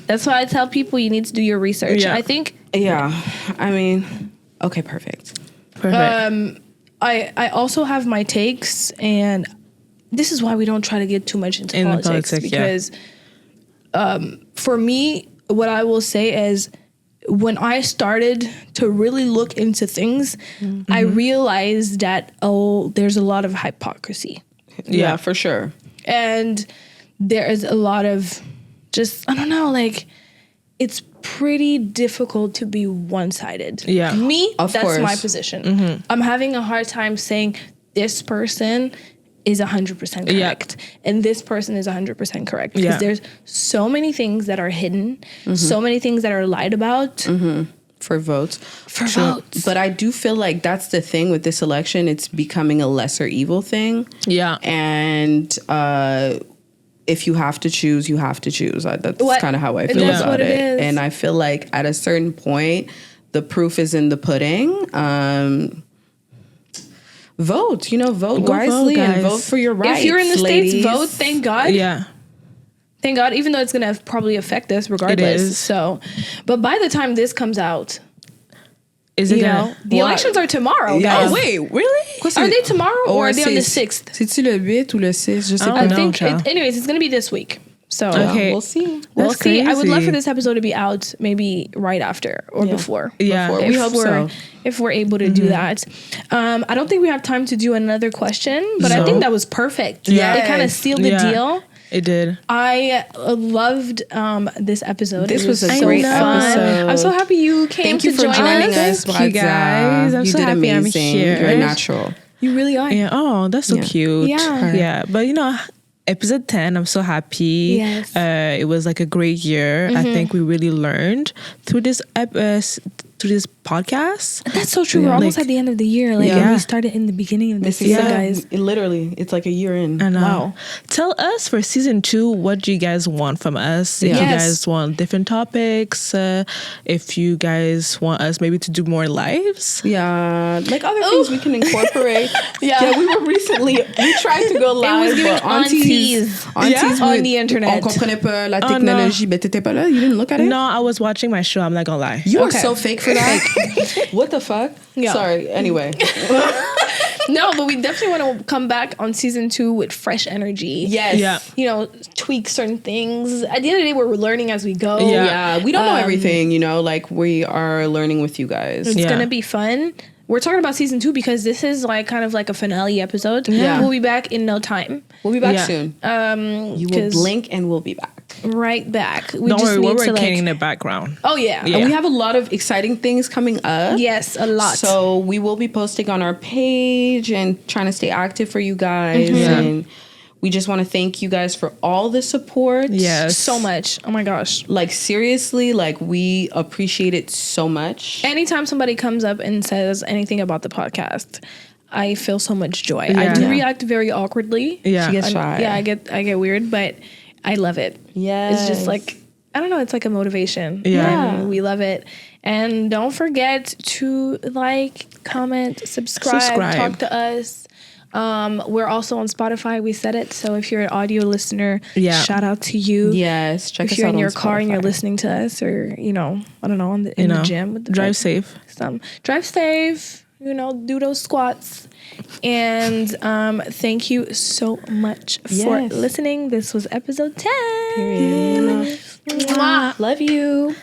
That's why I tell people you need to do your research. Yeah. I think. Yeah, I mean, okay, perfect. I also have my takes, and this is why we don't try to get too much into politics because, for me, what I will say is, when I started to really look into things, I realized that, there's a lot of hypocrisy. Yeah, for sure. And there is a lot of just, I don't know, like, it's pretty difficult to be one-sided. Yeah. Me, Of that's course. my position. I'm having a hard time saying this person is 100% correct and this person is 100% correct, because there's so many things that are hidden, so many things that are lied about For votes. votes. But I do feel like that's the thing with this election. It's becoming a lesser evil thing. Yeah. And if you have to choose, you have to choose. That's kind of how I feel about it. And I feel like at a certain point, the proof is in the pudding. Vote, vote wisely and vote for your rights. If you're in the ladies. States, vote, thank God. Yeah. Thank God, even though it's going to probably affect us regardless. It is. So, but by the time this comes out, Is it the elections are tomorrow, guys. Oh, wait, really? Are they tomorrow or are they on the 6th? C'est-tu le 8 ou le 6? Je sais I pas. don't I know, think, anyways, it's going to be this week. So, Okay. We'll see. we'll That's see. I would love crazy. for this episode to be out maybe right after or before. Yeah. Before. If We hope so. If we're able to do that. I don't think we have time to do another question, but I think that was perfect. Yes. They kind of sealed the deal. It did. I loved this episode. This It was a so great fun. episode. I'm so happy you came Thank to you for join joining us. us. Thank you guys. I'm you so did happy I'm amazing. here. You're natural. You really are. Yeah. Oh, that's so cute. Yeah. Yeah. But episode 10, I'm so happy. Yes. It was like a great year. I think we really learned through this podcast. That's so true. We're almost Like, at the end of the year. Like Yeah. we started in the beginning of this year, guys. Literally, it's like a year in. I know. Wow. Tell us for season 2, what do you guys want from us? If you Yes. guys want different topics, if you guys want us maybe to do more lives. Yeah, like other things we can incorporate. Yeah. we tried to go live. giving but aunties. aunties On the internet. On comprenait pas la technologie. Mais t'étais pas là? You didn't look at it? No, I was watching my show. I'm not gonna lie. You are Okay. so fake for that. What the fuck? Yeah. Sorry. Anyway. No, but we definitely want to come back on season 2 with fresh energy. Yes. Yeah. Tweak certain things. At the end of the day, we're learning as we go. Yeah. We don't know everything, like we are learning with you guys. It's Yeah. gonna be fun. We're talking about season 2 because this is like kind of like a finale episode. Yeah. We'll be back in no time. We'll be back Yeah. soon. You will 'cause blink and we'll be back. right back. We Don't just worry, need we're to working in the background. Oh yeah. Yeah. And we have a lot of exciting things coming up. Yes, a lot. So we will be posting on our page and trying to stay active for you guys. Yeah. And we just want to thank you guys for all the support. Yes. so much. Oh my gosh. Like seriously, like we appreciate it so much. Anytime somebody comes up and says anything about the podcast, I feel so much joy. I Yeah. do Yeah. react very awkwardly. Yeah. She gets shy. Yeah, I get weird, but I love it. Yes. It's just like, I don't know, it's like a motivation. Yeah. And we love it. And don't forget to like, comment, subscribe. Talk to us. We're also on Spotify. We said it. So if you're an audio listener, Yeah. shout out to you. Yes, check If us you're out in your on car and you're Spotify. listening to us, or I don't know, in the gym with the drive safe. drive safe. Do those squats. And thank you so much for Yes. listening. This was episode 10. Period. Mwah. Love you.